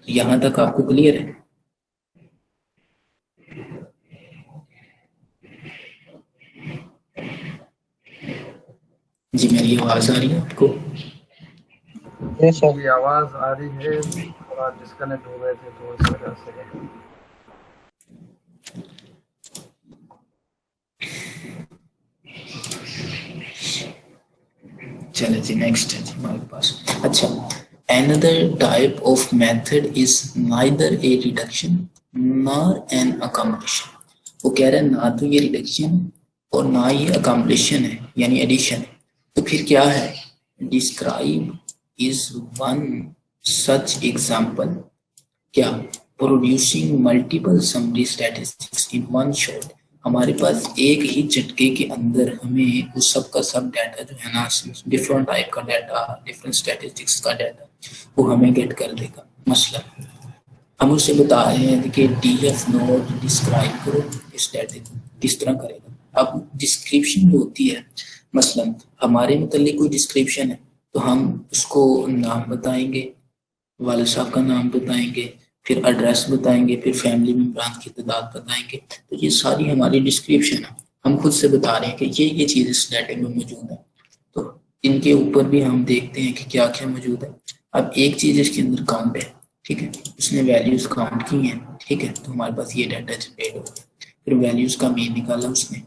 यहाँ तक आपको क्लियर है? जी मेरी आवाज आ रही है आपको? ये सर आवाज आ रही है, थोड़ा डिस्कनेक्ट हो गए थे तो इस वजह से। चले जी नेक्स्ट है जी हमारे पास। अच्छा, another type of method is neither a reduction nor an accumulation। वो कह रहा है ना तो ये रिडक्शन और ना ये accumulation है यानी एडिशन है, तो फिर क्या है, describe is one such example, क्या, producing multiple summary statistics in one shot. हमारे पास एक ही झटके के अंदर हमें उस सब का सब डाटा जो है ना, डिफरेंट टाइप का डाटा, डिफरेंट स्टैटिस्टिक्स का डाटा वो हमें गेट कर देगा। मसलन हम उसे बता रहे हैं कि डीएफ नोट डिस्क्राइब करो स्टैटिक, किस तरह करेगा। अब डिस्क्रिप्शन जो होती है, मसलन हमारे मुतालिक कोई डिस्क्रिप्शन है तो हम उसको नाम बताएंगे, वालिद साहब का नाम बताएंगे, फिर एड्रेस बताएंगे, फिर फैमिली मेम्बरान की तादाद बताएंगे। तो ये सारी हमारी डिस्क्रिप्शन है, हम खुद से बता रहे हैं कि ये चीज़ इस डाटा में मौजूद है। तो इनके ऊपर भी हम देखते हैं कि क्या क्या मौजूद है। अब एक चीज़ इसके अंदर काउंट है, ठीक है, उसने वैल्यूज काउंट की हैं, ठीक है, तो हमारे पास ये डाटा जनरेट हो गया। फिर वैल्यूज का मीन निकाला उसने,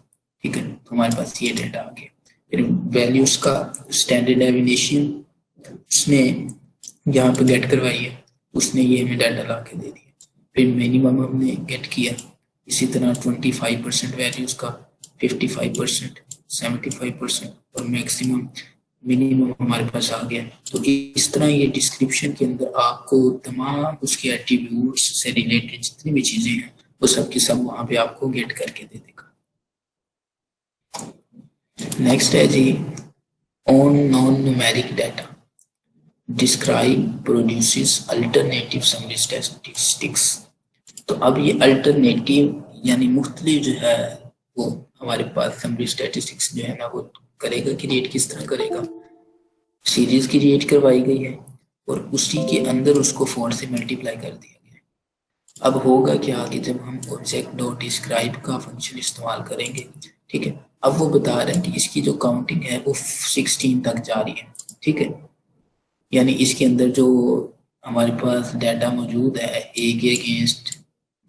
ठीक है, तो हमारे पास ये डाटा आ गया। फिर वैल्यूज का स्टैंडर्ड डेविएशन उसने यहाँ पे गेट करवाई है, उसने ये हमें डाटा ला के दे दिया। फिर मिनिमम हमने गेट किया, इसी तरह 25% वैल्यूज का, 55%, 75% और मैक्सिमम मिनिमम हमारे पास आ गया। तो इस तरह ये डिस्क्रिप्शन के अंदर आपको तमाम उसके एट्रीब्यूट्स से रिलेटेड जितनी भी चीजें हैं वो सब की सब वहां पे आपको गेट करके दे देगा। नेक्स्ट है जी on non numeric data, describe produces alternative summary statistics. तो अब ये अल्टरनेटिव यानी मुख्तलिफ जो है वो हमारे पास समरी स्टैटिस्टिक्स जो है ना वो करेगा, क्रिएट किस तरह करेगा। सीरीज क्रिएट करवाई गई है और उसी के अंदर उसको 4 से मल्टीप्लाई कर दिया गया है। अब होगा क्या कि जब हम ऑब्जेक्ट डॉट डिस्क्राइब का फंक्शन इस्तेमाल करेंगे, ठीक है, अब वो बता रहे हैं कि इसकी जो काउंटिंग है वो 16 तक जा रही है, ठीक है, यानी इसके अंदर जो हमारे पास डाटा मौजूद है ए के अगेंस्ट,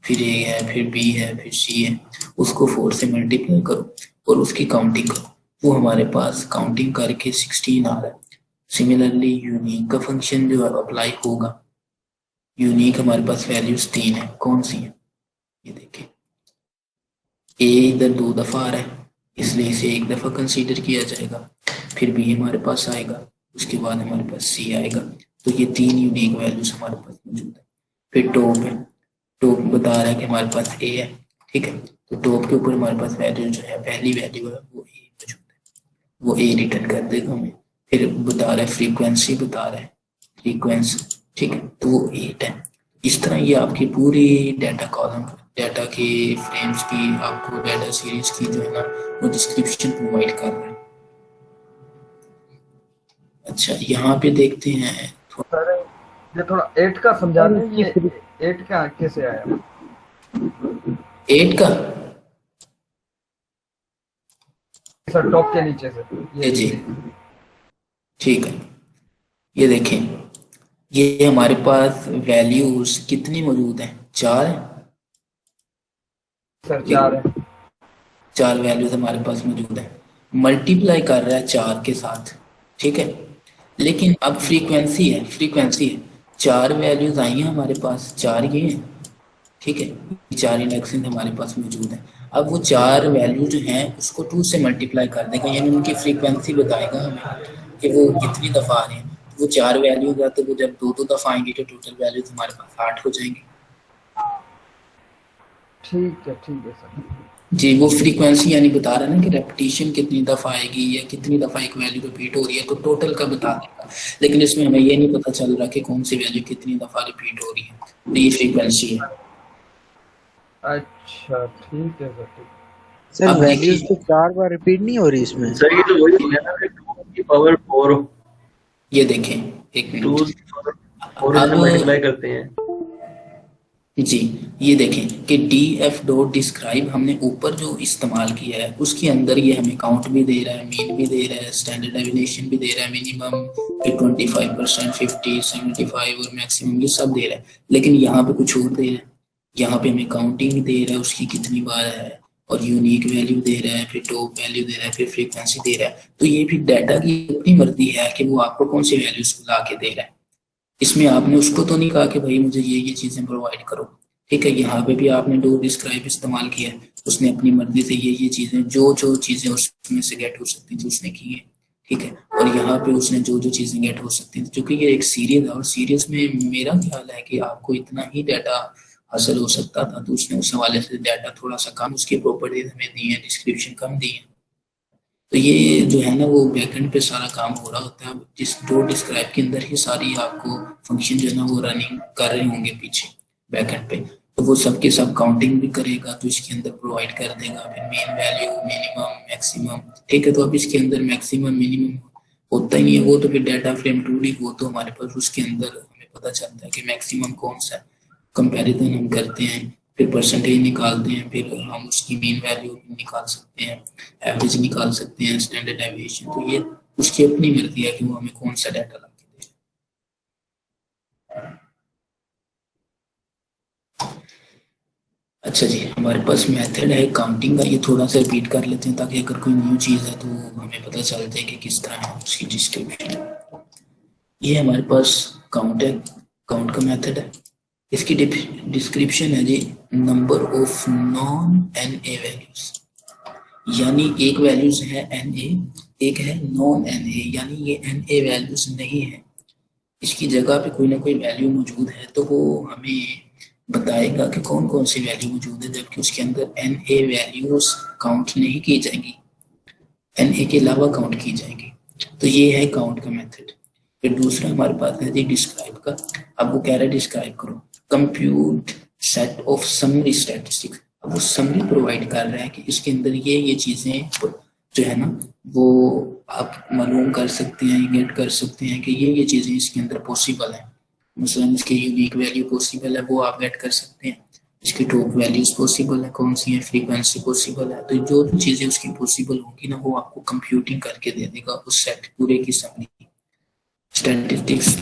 फिर ए है, फिर बी है, फिर सी है, उसको 4 से मल्टीप्लाई करो और उसकी काउंटिंग करो, वो हमारे पास काउंटिंग करके 16 आ रहा है। सिमिलरली यूनिक का फंक्शन जो अप्लाई होगा, यूनिक हमारे पास वैल्यूज 3 है, कौन सी है, ये देखें, ए इधर 2 दफा आ रहा है इसलिए इसे 1 दफा कंसीडर किया जाएगा, फिर बी हमारे पास आएगा, उसके बाद हमारे पास सी आएगा। तो ये 3 यूनिक वैल्यूज हमारे पास मौजूद है। फिर टॉप है, टॉप बता रहा है कि हमारे पास ए है, ठीक है, तो टॉप के ऊपर हमारे पास वैल्यू जो है, पहली वैल्यू है वो ए मौजूद है, वो ए रिटर्न कर देगा हमें। फिर बता रहा है फ्रीक्वेंसी, बता रहा है फ्रीक्वेंसी, ठीक है, तो वो 8 है। इस तरह ये आपकी पूरी डाटा कॉलम, डाटा के फ्रेम्स की, आपको डाटा सीरीज की जो है ना वो डिस्क्रिप्शन प्रोवाइड कर रहा है। अच्छा यहाँ पे देखते हैं सर ये थोड़ा 8 का समझा दें, ये 8 का कैसे आया? 8 का सर टॉप के नीचे से ये जी, ठीक है, ये देखें, ये हमारे पास वैल्यूज कितनी मौजूद हैं, 4 है सर, 4 है। 4 वैल्यूज हमारे पास मौजूद है, मल्टीप्लाई कर रहा है 4 के साथ, ठीक है, लेकिन अब फ्रीक्वेंसी है, 4 वैल्यूज आई हैं हमारे पास, 4 ये हैं, ठीक है, 4 इंडेक्सेस हमारे पास मौजूद है। अब वो 4 वैल्यू जो हैं उसको 2 से मल्टीप्लाई कर देगा, यानी उनकी फ्रीक्वेंसी बताएगा हमें कि वो कितनी दफ़ा आ रहे हैं। वो 4 वैल्यूज है तो वो जब 2 दफ़ा आएंगे तो टोटल वैल्यूज हमारे पास 8 हो जाएंगे। ठीक है सर जी, वो फ्रीक्वेंसी यानी बता रहा है ना कि रेपिटेशन कितनी दफ़ा आएगी या कितनी दफ़ा एक वैल्यू रिपीट हो रही है, तो टोटल का बता देगा। लेकिन इसमें हमें ये नहीं पता चल रहा कि कौन सी वैल्यू कितनी दफ़ा रिपीट हो रही है, तो ये फ्रीक्वेंसी है। अच्छा ठीक है सर, ठीक है। सर अब वैल्यूज देखिए, तो 4 बार रिपीट नहीं हो रही इसमें। सर ये तो वही है ना, 2 की पावर 4, ये देखें एक 2 मिनट, की पावर 4 से मल्टीप्लाई करते हैं जी, ये देखें कि df डॉट डिस्क्राइब हमने ऊपर जो इस्तेमाल किया है उसके अंदर ये हमें काउंट भी दे रहा है, मीन भी दे रहा है, स्टैंडर्ड डेविएशन भी दे रहा है, मिनिमम 25%, 50, 75 और मैक्सिमम ये सब दे रहा है। लेकिन यहाँ पे कुछ और दे रहा है, यहाँ पे हमें काउंटिंग दे रहा है उसकी कितनी बार है, और यूनिक वैल्यू दे रहा है, फिर टॉप वैल्यू दे रहा है, फिर फ्रीक्वेंसी दे रहा है। तो ये भी डाटा की अपनी मर्जी है कि वो आपको कौन सी वैल्यूज ला के दे रहा है। इसमें आपने उसको तो नहीं कहा कि भाई मुझे ये चीजें प्रोवाइड करो, ठीक है, यहाँ पे भी आपने डू डिस्क्राइब इस्तेमाल किया है, उसने अपनी मर्जी से ये चीजें जो चीजें उसमें से गेट हो सकती थी उसने की है, ठीक है, और यहाँ पे उसने जो चीजें गेट हो सकती थी, क्योंकि ये एक सीरीज है और सीरीज में मेरा ख्याल है कि आपको इतना ही डाटा हासिल हो सकता था, तो उसने उस हवाले से डाटा थोड़ा सा कम, उसकी प्रॉपर्टीज हमें दी है, डिस्क्रिप्शन कम दी है। तो ये जो है ना वो बैकएंड पे सारा काम हो रहा होता है, जिस डो डिस्क्राइब के अंदर ही सारी आपको फंक्शन जो है ना वो रनिंग कर रहे होंगे पीछे बैकएंड पे। तो वो सबके सब काउंटिंग भी करेगा, तो इसके अंदर प्रोवाइड कर देगा फिर मेन वैल्यू, मिनिमम, मैक्सिमम। ठीक है, तो अब इसके अंदर मैक्सिमम मिनिमम होता ही नहीं है, वो तो फिर डाटा फ्रेम 2D, वो तो हमारे पास उसके अंदर हमें पता चलता है कि मैक्सिमम कौन सा है, कंपैरिजन हम करते हैं, फिर परसेंटेज निकालते हैं, फिर हम उसकी मीन वैल्यू निकाल सकते हैं, एवरेज निकाल सकते हैं, स्टैंडर्ड डेविएशन। तो ये उसकी अपनी मर्जी है कि वो हमें कौन सा डाटा ला के दे। अच्छा जी, हमारे पास मेथड है काउंटिंग का, ये थोड़ा सा रिपीट कर लेते हैं ताकि अगर कोई न्यू चीज़ है तो हमें पता चल जाए कि किस तरह है उसकी डिस्क्रिप्शन। ये हमारे पास काउंट है, काउंट का मेथड है। इसकी डिस्क्रिप्शन है जी, number of non N A values, यानी एक वैल्यूज है एन ए, एक है नॉन एन ए, यानी ये एन ए वैल्यूज नहीं है, इसकी जगह पे कोई ना कोई वैल्यू मौजूद है, तो वो हमें बताएगा कि कौन कौन सी वैल्यू मौजूद है, जबकि उसके अंदर एन ए वैल्यूज काउंट नहीं की जाएंगी, एन ए के अलावा काउंट की जाएंगी। तो ये है काउंट का मेथड। फिर दूसरा हमारे पास है जी डिस्क्राइब का। अब वो कह रहा है डिस्क्राइब करो, compute set of summary statistics. अब वो समरी प्रोवाइड कर रहा है कि इसके अंदर ये चीजें जो है ना, वो आप मालूम कर सकते हैं, गेट कर सकते हैं कि ये चीजें इसके अंदर पॉसिबल है। मसलन इसकी यूनिक वैल्यू पॉसिबल है, वो आप गेट कर सकते हैं। इसकी टॉप वैल्यूज पॉसिबल है, कौन सी है, फ्रीक्वेंसी पॉसिबल है। तो जो भी चीजें उसकी पॉसिबल होंगी ना, वो आपको कंप्यूटिंग करके दे देगा उस सेट पूरे की समरी। स्टैटिस्टिक्स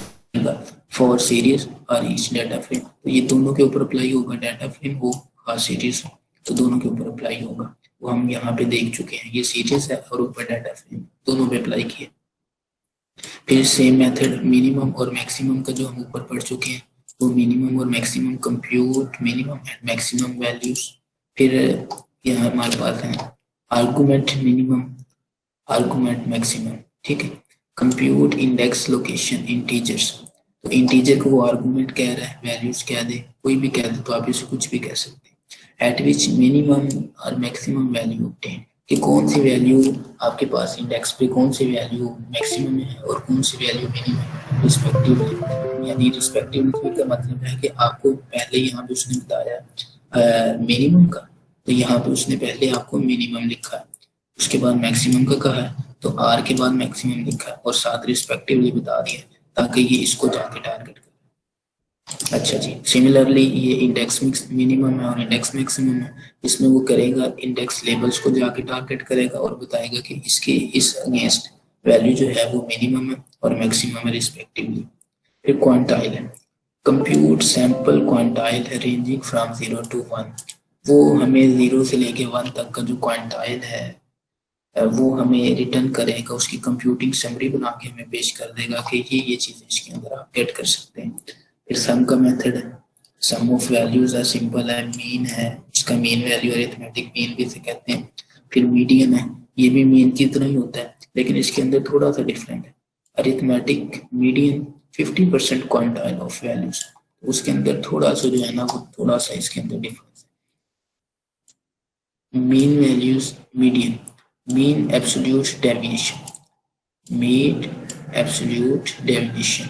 फॉर सीरीज और ईच डाटा फ्रेम, तो ये दोनों के ऊपर अप्लाई होगा, डाटा फ्रेम हो और सीरीज हो, तो दोनों के ऊपर अप्लाई होगा। वो हम यहाँ पे देख चुके हैं, ये सीरीज है और ऊपर डाटा फ्रेम, दोनों पे अप्लाई किए। फिर सेम मेथड मिनिमम और मैक्सिमम का जो हम ऊपर पढ़ चुके हैं, वो मिनिमम और maximum, compute minimum and maximum values. फिर यहाँ हमारे पास है आर्गुमेंट मिनिमम, आर्गुमेंट मैक्सिमम। ठीक है, कंप्यूट इंडेक्स लोकेशन इंटीजर्स, तो इंटीजर को वो आर्गुमेंट कह रहा है, वैल्यूज कह दे, कोई भी कह दे, तो आप इसे कुछ भी कह सकते हैं। एट विच मिनिमम और मैक्सिमम वैल्यू ऑब्टेन, कि कौन सी वैल्यू आपके पास इंडेक्स पे, कौन सी वैल्यू मैक्सिमम है और कौन सी वैल्यू मिनिमम रिस्पेक्टिवली। यानी रिस्पेक्टिवली का मतलब है कि आपको पहले यहाँ पे उसने बताया मिनिमम का, तो यहाँ पे उसने पहले आपको मिनिमम लिखा है, उसके बाद मैक्सिमम का कहा है, तो आर के बाद मैक्सिमम लिखा है और साथ रिस्पेक्टिवली बता दिया ताकि ये इसको जाके टारगेट करे। अच्छा जी, सिमिलरली ये इंडेक्स मिनिमम है और इंडेक्स मैक्सिमम है, इसमें वो करेगा इंडेक्स लेबल्स को जाके टारगेट करेगा और बताएगा कि इसके इस अगेंस्ट वैल्यू जो है वो मिनिमम है और मैक्सिमम है रिस्पेक्टिवली। फिर क्वांटाइल है, कंप्यूट सैंपल क्वांटाइल है रेंजिंग फ्रॉम 0 to 1, वो हमें 0 से लेके 1 तक का जो क्वांटाइल है वो हमें रिटर्न करेगा, उसकी कंप्यूटिंग समरी बना के हमें पेश कर देगा कि ये चीजें इसके अंदर आप गेट कर सकते हैं। फिर सम का मेथड है, सम ऑफ वैल्यूज है, सिंपल है, मीन है, इसका मीन वैल्यू अरिथमेटिक मीन भी से कहते हैं। फिर मीडियन है, ये भी मीन की तरह ही होता है लेकिन इसके अंदर थोड़ा सा डिफरेंट है। Arithmetic median 50% quantile of values, उसके अंदर थोड़ा सा जो है ना, वो थोड़ा सा इसके अंदर डिफरेंस है। Mean values median, mean absolute deviation, mean absolute deviation,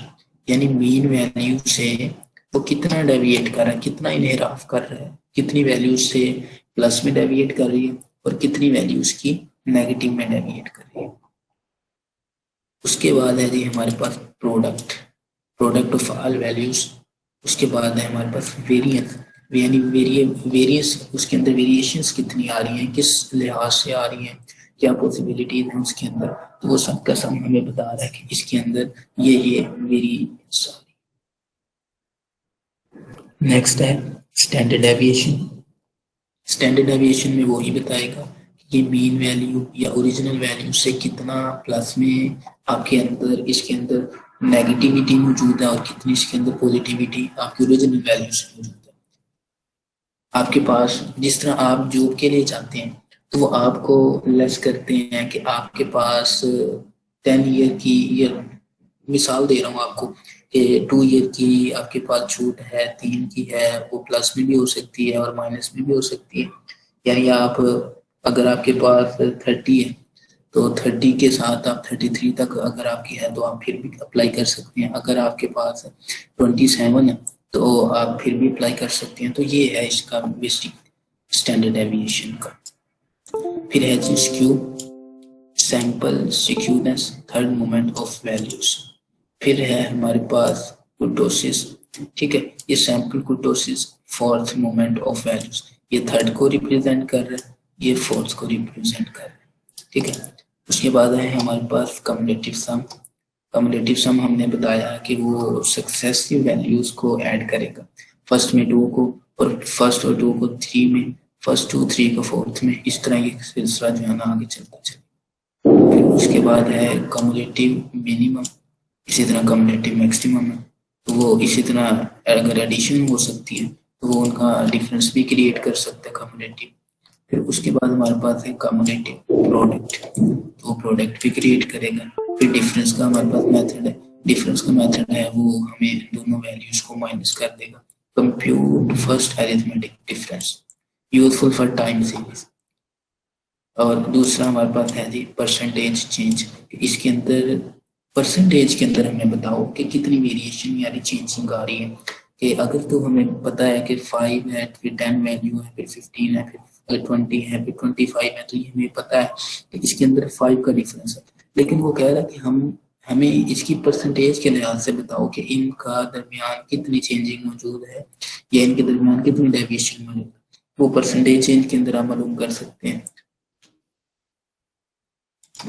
यानी मीन वैल्यू से वो कितना डेविएट कर रहा है, कितना इनहेराफ कर रहा है, कितनी वैल्यू से प्लस में डेविएट कर रही है और कितनी वैल्यू उसकी नेगेटिव में डेविएट कर रही है। उसके बाद है जी हमारे पास product, product of all values. उसके बाद है हमारे पास वेरिएंस, यानी वेरियस, उसके अंदर वेरिएशंस कितनी आ रही हैं, किस लिहाज से आ रही हैं, क्या पॉसिबिलिटीज है उसके अंदर, तो वो सब का सब हमें बता रहा है कि इसके अंदर ये वेरिएशंस आ रही है। नेक्स्ट है स्टैंडर्ड डेविएशन। स्टैंडर्ड डेविएशन में वो ही बताएगा कि ये मीन वैल्यू या ओरिजिनल वैल्यू से कितना प्लस में आपके अंदर इसके अंदर नेगेटिविटी मौजूद है और कितनी इसके अंदर पॉजिटिविटी आपकी ओरिजिनल वैल्यू से मौजूद है। आपके पास जिस तरह आप जॉब के लिए जाते हैं तो वो आपको लेस करते हैं कि आपके पास 10 ईयर की, मिसाल दे रहा हूँ आपको कि 2 ईयर की आपके पास छूट है, 3 की है, वो प्लस में भी हो सकती है और माइनस में भी हो सकती है। यानी आप अगर आपके पास 30 है तो 30 के साथ आप 33 तक अगर आपकी है तो आप फिर भी अप्लाई कर सकते हैं। अगर आपके पास 27 है तो आप फिर भी अप्लाई कर सकते हैं। तो ये है इसका बेसिक स्टैंडर्ड डेविएशन का। फिर है जी skew, sample skewness, third moment of values. फिर है हमारे पास कुर्टोसिस, ठीक है, ये sample kurtosis fourth moment of values, ये थर्ड को रिप्रेजेंट कर रहा है, ये फोर्थ को रिप्रेजेंट कर रहा है, ठीक है। उसके बाद है हमारे पास कम्युलेटिव सम। कम्युलेटिव सम हमने बताया कि वो सक्सेसिव वैल्यूज को ऐड करेगा, फर्स्ट में 2 को, और फर्स्ट और 2 को 3 में, फर्स्ट 2 3 को फोर्थ में, इस तरह ये सिलसिला जो है ना आगे चलता चले। फिर उसके बाद है कम्युलेटिव मिनिमम, इसी तरह कम्युलेटिव मैक्सिमम है, तो वो इसी तरह अगर एडिशन हो सकती है तो वो उनका डिफरेंस भी क्रिएट कर सकता है कम्युलेटिव। फिर उसके बाद हमारे पास है कम्युलेटिव प्रोडक्ट, तो प्रोडक्ट भी क्रिएट करेगा। फिर डिफरेंस का हमारे पास मेथड है, डिफरेंस का मेथड है वो हमें दोनों वैल्यूज को माइनस कर देगा। Compute first arithmetic difference, useful for time series. और दूसरा हमारे पास है जी परसेंटेज चेंज, इसके अंदर परसेंटेज के अंदर हमें बताओ कि कितनी वेरिएशन यानी चेंजिंग आ रही है। कि अगर तो हमें पता है कि 5 है, फिर 10 वैल्यू है, फिर 15 है, फिर 20 है, फिर 25 है, तो ये हमें पता है कि इसके अंदर 5 का डिफरेंस है। लेकिन वो कह रहा है कि हमें इसकी परसेंटेज के लिहाज से बताओ कि इनका दरमियान कितनी चेंजिंग मौजूद है या इनके दरमियान कितनी डेविएशन मौजूद है, वो परसेंटेज चेंज के अंदर आप मालूम कर सकते हैं।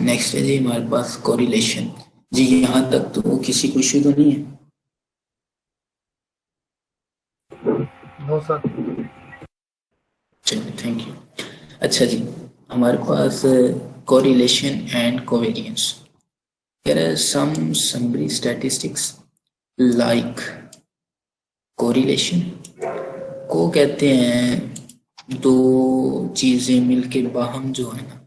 नेक्स्ट है जी हमारे पास कोरिलेशन। जी यहाँ तक तो किसी को इश्यू तो नहीं है? No sir. चलिए थैंक यू। अच्छा जी, हमारे पास correlation and covariance. There are some summary statistics like correlation को कहते हैं दो चीजें मिलके बाहम जो है ना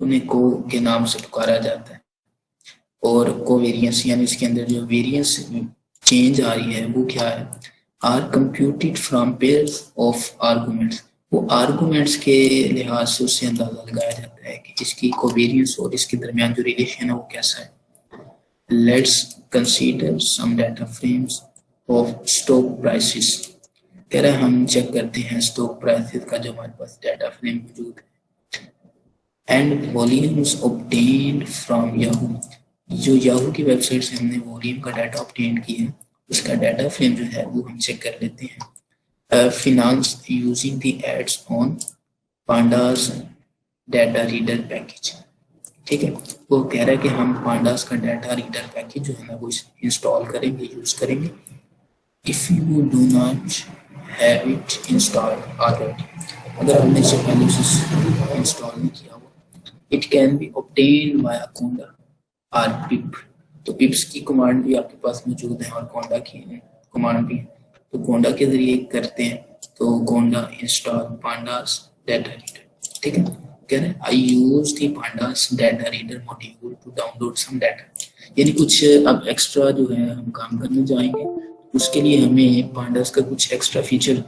उन्हें को के नाम से पुकारा जाता है, और कोवेरियंस यानी इसके अंदर जो वेरियंस चेंज आ रही है वो क्या है, are computed from pairs of arguments. वो आर्गुमेंट्स के लिहाज से उससे अंदाजा लगाया जाता है कि इसकी कोवेरियंस और इसके दरमियान जो रिलेशन है वो कैसा है। Let's consider some data frames of stock prices। कह रहा है हम चेक करते हैं स्टॉक प्राइसेस का जो हमारे पास डाटा फ्रेम मौजूद है। And volumes obtained from Yahoo, जो याहू की वेबसाइट से हमने वॉल्यूम का डाटा ऑब्टेन किया है उसका डाटा फ्रेम जो है वो हम चेक कर लेते हैं। Finance using the adds on pandas data reader package, ठीक है। वो कह रहा है कि हम पांडास का डाटा रीडर पैकेज जो है ना वो इंस्टॉल करेंगे, यूज करेंगे। If you do not have it installed already, अगर हमने इससे पहले उसे इंस्टॉल नहीं किया हुआ, it can be obtained by conda और पिप। तो पिप्स की कमांड भी आपके पास मौजूद है और कोंडा की कमांड भी है, तो कोंडा के जरिए करते हैं। तो conda install pandas data reader, ठीक है। कह रहे हैं I use the pandas data reader module to download some data, यानी कुछ अब एक्स्ट्रा जो है हम काम करने जाएंगे, उसके लिए हमें पांडास का कुछ एक्स्ट्रा फीचर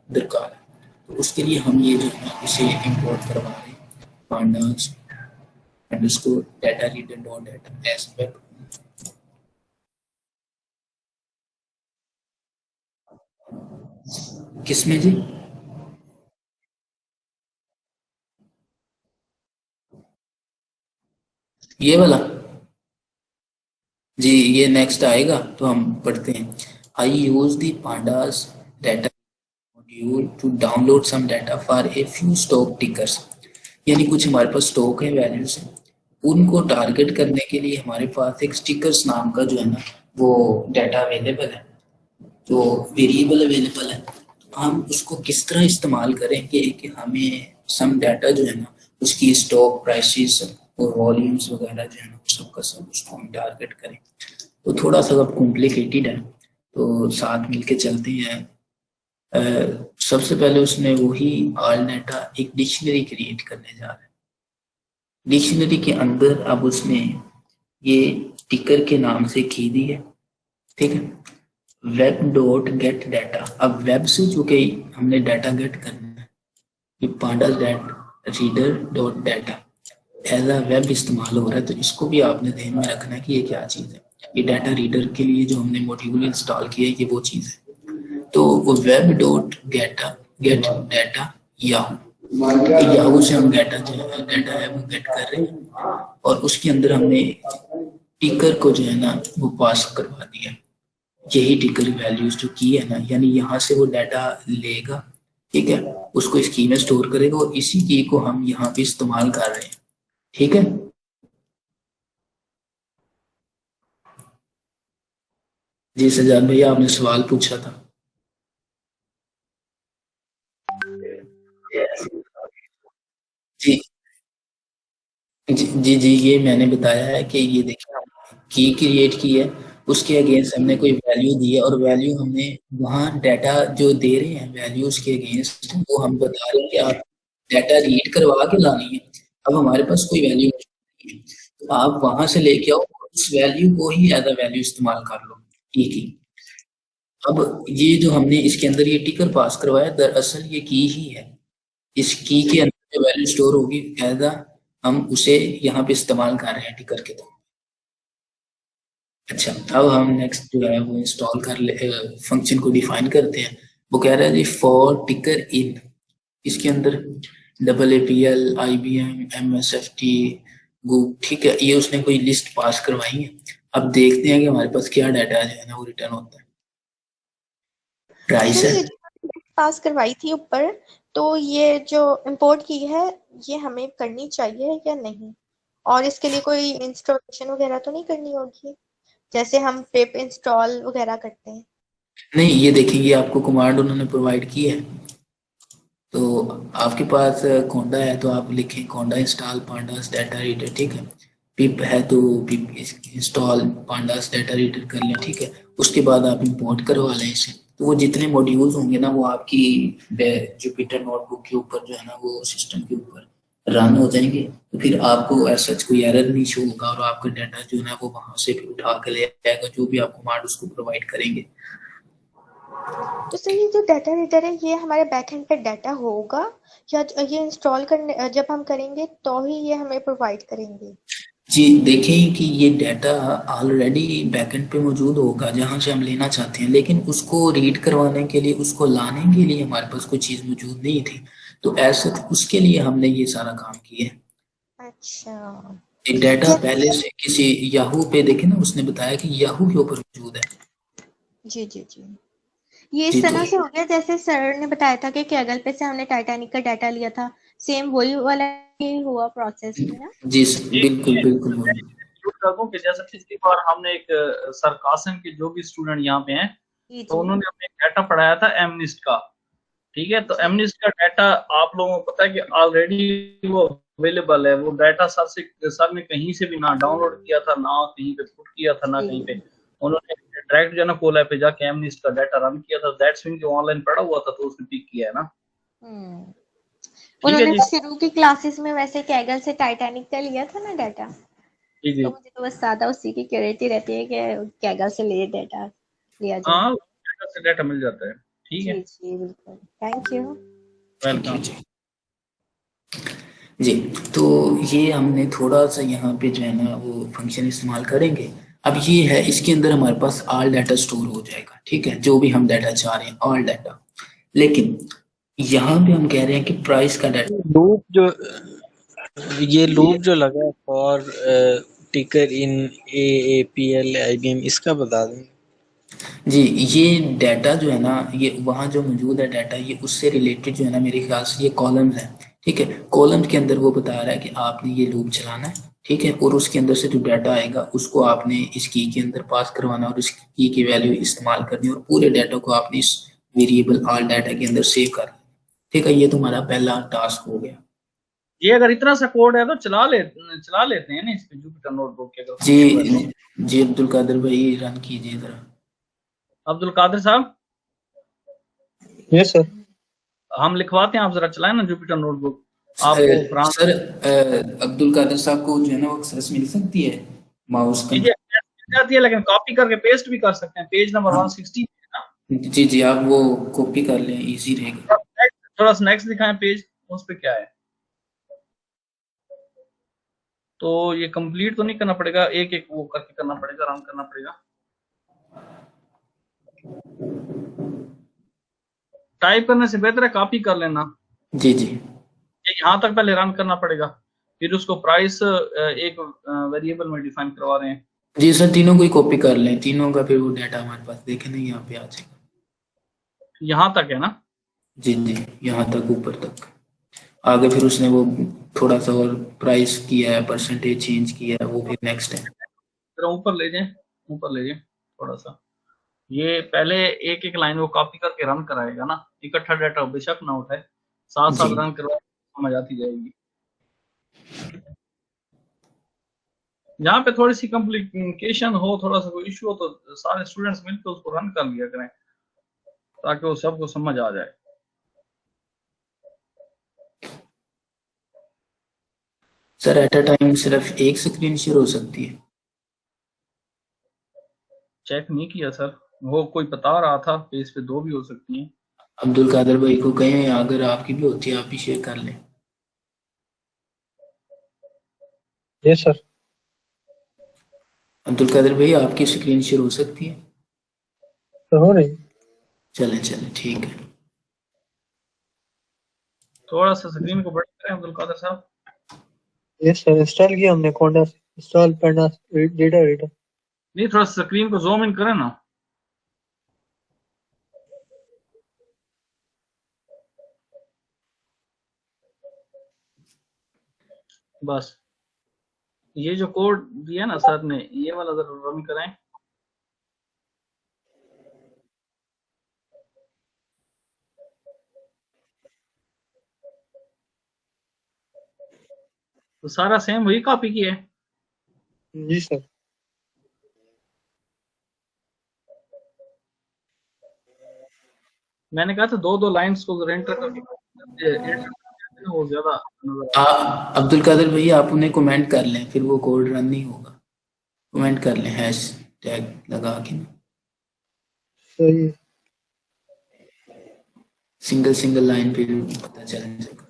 दरकार है, तो उसके लिए हम ये जो है इसे इंपोर्ट करवा रहे हैं, pandas underscore data reader dot data as web. किसमें जी? ये वाला जी, ये नेक्स्ट आएगा तो हम पढ़ते हैं। I use the pandas data module to download some data for a few stock tickers, यानी कुछ हमारे पास स्टॉक है वैल्यूज है, उनको टारगेट करने के लिए हमारे पास एक स्टिकर्स नाम का जो है ना वो डाटा अवेलेबल है, तो वेरिएबल अवेलेबल है। हम उसको किस तरह इस्तेमाल करेंगे कि हमें सम डाटा जो है ना उसकी स्टॉक प्राइसेस और वॉल्यूम्स वगैरह जो है ना सब का सब उसको हम टारगेट करें। तो थोड़ा सा कॉम्प्लिकेटेड है, तो साथ मिलके चलते हैं। सबसे पहले उसने वही ऑल डाटा एक डिक्शनरी क्रिएट करने जा रहा है। डिक्शनरी के अंदर अब उसने ये टिकर के नाम से की दी है, ठीक है। वेब डॉट गेट डाटा, अब वेब से जो कि हमने डाटा गेट करना है, ये pandas reader dot data as a web इस्तेमाल हो रहा है, तो इसको भी आपने ध्यान में रखना है कि ये क्या चीज़ है। ये डाटा रीडर के लिए जो हमने मॉड्यूल इंस्टॉल किया है ये वो चीज़ है। तो web dot get data Yahoo से हम डाटा है वो गेट कर रहे हैं, और उसके अंदर हमने टिकर को जो है ना वो पास करवा दिया। यही टिकर वैल्यूज जो की है ना, यानी यहाँ से वो डाटा लेगा, ठीक है, उसको इस की में स्टोर करेगा, और इसी की को हम यहाँ पे इस्तेमाल कर रहे हैं, ठीक है। जी सजाद भैया, आपने सवाल पूछा था। जी जी, ये मैंने बताया है कि ये देखिए की क्रिएट की है, उसके अगेंस्ट हमने कोई वैल्यू दी है, और वैल्यू हमने वहाँ डाटा जो दे रहे हैं वैल्यू उसके अगेंस्ट वो हम बता रहे हैं कि आप डाटा रीड करवा के लानी है। अब हमारे पास कोई वैल्यू नहीं है, तो आप वहां से लेके आओ, उस वैल्यू को ही एज अ वैल्यू इस्तेमाल कर लो, की की। अब ये जो हमने इसके अंदर ये टिकर पास करवाया, दरअसल ये की ही है, इस की के अंदर जो वैल्यू स्टोर होगी एज अ हम उसे यहाँ पे इस्तेमाल कर रहे हैं टिकर के तौर। अच्छा, अब हम नेक्स्ट जो है वो इंस्टॉल कर ले, फंक्शन को डिफाइन करते हैं। वो कह रहा है जी फॉर टिकर इन, इसके अंदर AAPL, IBM, MSFT, गूगल, ठीक है, ये उसने कोई लिस्ट पास करवाई है। अब देखते हैं कि हमारे पास क्या डाटा जो है ना वो रिटर्न होता है। प्राइस सर है, ये जो पास करवाई थी ऊपर, तो ये जो इंपोर्ट की है ये हमें करनी चाहिए या नहीं? और इसके लिए कोई इंस्टॉलेशन वगैरह तो नहीं करनी होगी, जैसे हम पिप इंस्टॉल वगैरह करते हैं? नहीं ये देखेंगे आपको कमांड उन्होंने प्रोवाइड की है, तो आपके पास कोंडा है तो आप लिखें कोंडा इंस्टॉल पांडास डाटा रीडर, ठीक है। पिप है तो पिप इंस्टॉल पांडास डाटा रीडर कर लें, ठीक है। उसके बाद आप इंपोर्ट करवा लें इसे, तो वो जितने मॉड्यूल्स होंगे ना वो आपकी जुपिटर नोटबुक के ऊपर जो है ना वो सिस्टम के ऊपर रन हो जाएंगे, तो फिर आपको ऐसा कोई एरर नहीं शो होगा, और आपका डाटा जो है ना वो वहां से फिर उठा के ले आएगा, जो भी आप कमांड उसको प्रोवाइड करेंगे। तो सर ये जो डाटा रीडर है ये हमारे बैकएंड पे डाटा होगा, या ये इंस्टॉल करने जब हम करेंगे तो ही ये हमें प्रोवाइड करेंगे? जी देखें कि ये डाटा ऑलरेडी बैकएंड पे मौजूद होगा जहां से हम लेना चाहते हैं, लेकिन उसको रीड करवाने के लिए, उसको लाने के लिए हमारे पास कोई चीज मौजूद नहीं थी, तो ऐसे उसके लिए हमने ये सारा काम किया है। अच्छा। एक डाटा पहले जैसे से किसी याहू पे देखे ना, उसने बताया कि याहू के ऊपर मौजूद है। जी जी जी, ये जी इस तो तरह से हो गया जैसे सर ने बताया था कि कैगल पे से हमने टाइटैनिक का डाटा लिया था, सेम वही वाला ही हुआ प्रोसेस भी ना? जी ये बिल्कुल बिल्कुल वही। इंक्लूड कर दूं कि जैसे पिछली बार हमने एक सर कासिम के जो भी स्टूडेंट यहाँ पे हैं, जी तो जी उन्होंने हमें डाटा पढ़ाया था एमनिस्ट का, ठीक है। तो जी एमनिस्ट का डाटा आप लोगों को पता है कि ऑलरेडी वो अवेलेबल है। वो डाटा सर ने कहीं से भी ना डाउनलोड किया था, ना कहीं पे पुट किया था, ना कहीं पे। उन्होंने डायरेक्ट जो है ना कोलैब पे जाके एमनिस्ट का डाटा रन किया था, दैट्स मीन जो ऑनलाइन पड़ा हुआ था तो उसने पिक किया है ना। हम्म। ठीक है उन्होंने जी। शुरू की क्लासेस में वैसे कैगल से टाइटैनिक का लिया था ना डाटा, जी जी तो मुझे तो बस ज्यादा उसी की क्यूरियोसिटी रहती है कि कैगल से ले डाटा लिया जाए। हाँ, डाटा मिल जाता है, ठीक जी है। जी बिल्कुल, thank you. Thank you welcome. जी। जी तो ये हमने थोड़ा सा यहाँ पे जो है ना वो फंक्शन इस्तेमाल करेंगे। अब ये है, इसके अंदर हमारे पास ऑल डाटा स्टोर हो जाएगा, ठीक है, जो भी हम डाटा चाह रहे हैं ऑल डाटा। लेकिन यहाँ पे हम कह रहे हैं कि प्राइस का डाटा। लूप जो ये लूप जो लगा है फॉर टिकर इन AAPL IBM, इसका बता दें। जी ये डाटा जो है ना ये वहाँ जो मौजूद है डाटा, ये उससे रिलेटेड जो है ना मेरे ख्याल से ये कॉलम्स है, ठीक है। कॉलम्स के अंदर वो बता रहा है कि आपने ये लूप चलाना है, ठीक है, और उसके अंदर से जो डाटा आएगा उसको आपने इस की के अंदर पास करवाना, और इस की की वैल्यू इस्तेमाल करनी है, और पूरे डाटा को आपने इस वेरिएबल ऑल डाटा के अंदर सेव करना, ठीक है। ये तुम्हारा पहला टास्क हो गया। ये अगर इतना सा कोड है तो चला लेते हैं ना इस पे जुपिटर नोटबुक के, अगर जी खुशी हुआ तो। जी अब्दुल कादिर भाई रन कीजिए जरा। अब्दुल कादिर साहब, यस सर। हम लिखवाते हैं, आप जरा चलाएं ना जुपिटर नोटबुक। आपको फ्रांस सर अब्दुल कादिर साहब को जो है ना वो एक्सेस मिल सकती है माउस का। चीजें मिल जाती है, लेकिन कॉपी करके पेस्ट भी कर सकते हैं। पेज नंबर हाँ 160 है ना। जी जी, आप वो कॉपी कर लें, इजी रहेगा। थोड़ा सा नेक्स्ट दिखाएं पेज, उस पे क्या है। तो ये कंप्लीट तो नहीं करना पड़ेगा, एक एक वो करके करना पड़ेगा, रन करना पड़ेगा। टाइप करने से बेहतर है कॉपी कर लेना। जी जी ये यहाँ तक पहले रन करना पड़ेगा, फिर उसको प्राइस एक वेरिएबल में डिफाइन करवा रहे हैं। जी सर, तीनों को ही कॉपी कर लें, तीनों का फिर वो डाटा हमारे पास देखे नहीं यहाँ पे आ जाएगा। यहाँ तक है ना? जी जी, यहाँ तक ऊपर तक। आगे फिर उसने वो थोड़ा सा और प्राइस किया है, परसेंटेज चेंज किया है, वो फिर नेक्स्ट है। जरा ऊपर ले जाए, ऊपर ले जाए थोड़ा सा। ये पहले एक एक लाइन वो कॉपी करके रन कराएगा ना, इकट्ठा डाटा बेशक ना उठाए, साथ साथ जी रन करवा, समझ आती जाएगी। जहाँ पे थोड़ी सी कॉम्प्लिकेशन हो, थोड़ा सा कोई इशू हो, तो सारे स्टूडेंट्स मिलकर उसको रन कर लिया करें ताकि वो सबको समझ आ जाए। सर, एट अ टाइम सिर्फ एक स्क्रीन शेयर हो सकती है? चेक नहीं किया सर, वो कोई बता रहा था पेज पे 2 भी हो सकती हैं। अब्दुल कादर भाई को कहें, अगर आपकी भी होती है आप भी शेयर कर लें। Yes sir. अब्दुल कादर भाई, आपकी स्क्रीन शेयर हो सकती है? तो हो रही। चलें चलें, ठीक है। थोड़ा सा स्क्रीन को बड़ा करें अब्दुल कादर साहब। यस सर, इंस्टॉल किया हमने कोंडा, इंस्टॉल पढ़ना, डेटा रीडर। नहीं, थोड़ा स्क्रीन को जूम इन करें ना। बस ये जो कोड दिया ना सर ने, ये वाला जरा रन करें। तो सारा सेम वही कॉपी किया है। जी सर। मैंने कहा था 2-2 लाइंस को अगर एंटर करके enter वो ज्यादा नजर आता है। अब्दुल कादर भैया, आप उन्हें कमेंट कर लें, फिर वो कोड रन नहीं होगा। कमेंट कर लें हैश टैग लगा के ना, सही है। सिंगल सिंगल लाइन पे पता चल जाएगा।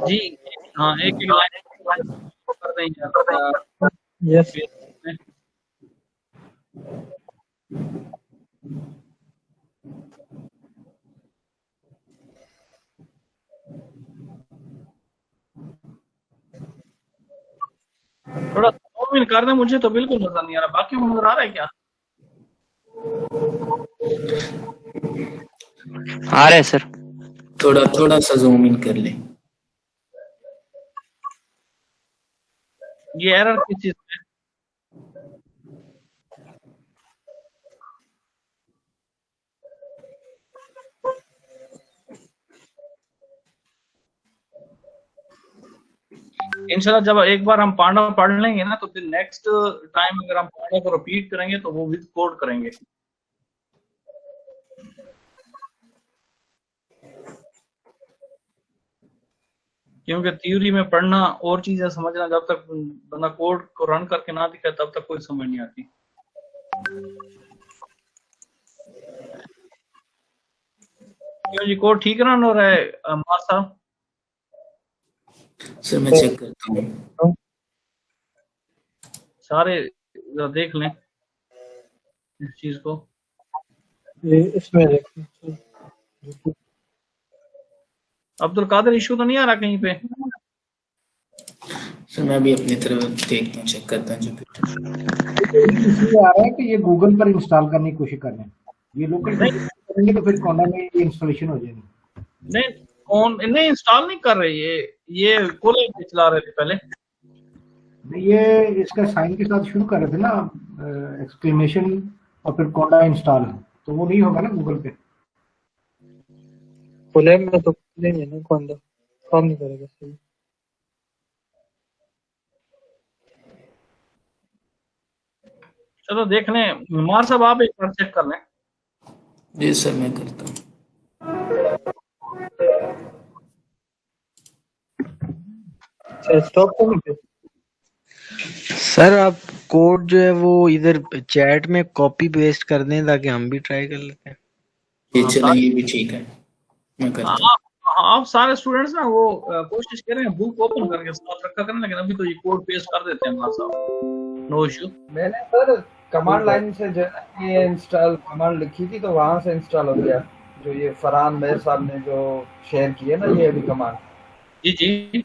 जी हाँ, एक एक लाइन कर देंगे। यस। थोड़ा जूम इन कर दें, मुझे तो बिल्कुल नजर नहीं आ रहा, बाकी नजर आ रहा है क्या? आ रहा है सर। थोड़ा थोड़ा सा जूम इन कर लें। ये एरर किस चीज में? इंशाल्लाह जब एक बार हम पांडा पढ़ लेंगे ना, तो फिर नेक्स्ट टाइम अगर हम पांडा को रिपीट करेंगे तो वो विद कोड करेंगे। क्योंकि थ्योरी में पढ़ना और चीजें समझना, जब तक बंदा कोड को रन करके ना दिखाए तब तक कोई समझ नहीं आती। क्यों जी, कोड ठीक रन हो रहा है अम्मा साहब? सर मैं चेक करता हूँ। सारे जरा देख लें इस चीज को। ये इसमें देखो। अब्दुल कादिर इशू तो नहीं आ रहा कहीं पे? सर मैं भी अपनी तरफ देखता हूँ, चेक करता हूँ जुपिटर। इसलिए आ रहा है कि ये गूगल पर इंस्टॉल करने की कोशिश कर रहे हैं। ये लोकल नहीं करेंगे तो फिर कोना में ये इंस्टॉलेशन हो जाएगी। नहीं, कौन नहीं इंस्टॉल नहीं कर रहे, ये कूलर पे चला रहे थे पहले। नहीं, ये इसका साइन के साथ शुरू कर रहे थे ना, एक्सक्लेमेशन और फिर कोना इंस्टॉल, तो वो नहीं होगा ना गूगल पे। खुले में तो खुले नहीं है ना, कौन काम नहीं करेगा सही। चलो देख लें, मार साहब आप एक बार चेक कर लें। जी सर मैं करता हूँ। स्टॉप तो नहीं थे। सर आप कोड जो है वो इधर चैट में कॉपी पेस्ट कर दें ताकि हम भी ट्राई कर लेते हैं। ये हाँ, चलें, ये भी ठीक है, मैं करता हूँ। आप सारे स्टूडेंट्स ना वो कोशिश कर रहे हैं बुक ओपन करके साथ रखा करें, लेकिन अभी तो ये कोड पेस्ट कर देते हैं मार साहब, नो इशू। मैंने सर कमांड लाइन से जो है ये इंस्टॉल कमांड लिखी थी तो वहां से इंस्टॉल हो गया, जो ये फरहान मेहर साहब ने जो शेयर की है ना ये अभी कमांड, जी जी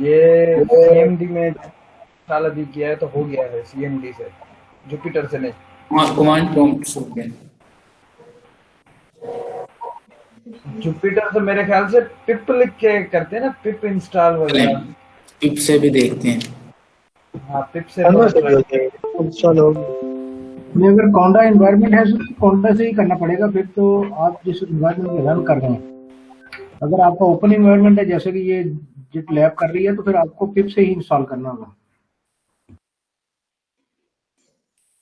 ये सीएमडी में इंस्टॉल अभी किया है तो हो गया है सीएमडी से, जुपिटर से नहीं। कमांड प्रॉम्प्ट से हो गया। जुपिटर से मेरे ख्याल से पिप लिख के करते हैं ना, पिप इंस्टॉल वगैरह। पिप से भी देखते हैं। हाँ पिप से इंस्टॉल हो गया। अगर कोंडा एनवायरनमेंट है तो कोंडा से ही करना पड़ेगा, फिर तो आप जिस एनवायरनमेंट में रन कर रहे हैं, अगर आपका ओपन एनवायरनमेंट है जैसे कि ये जिट लैब कर रही है तो फिर आपको पिप से ही इंस्टॉल करना होगा।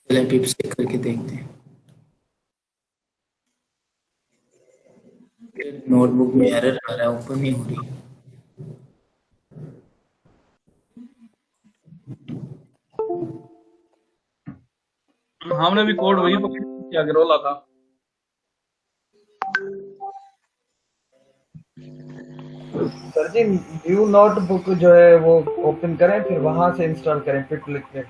पहले पिप से करके देखते हैं। नोटबुक में एरर आ रहा है, ओपन नहीं हो रही। हमने भी कोड वही पकड़ किया रोला था। सर जी न्यू नोटबुक जो है वो ओपन करें फिर वहां से इंस्टॉल करें पिप लिख के।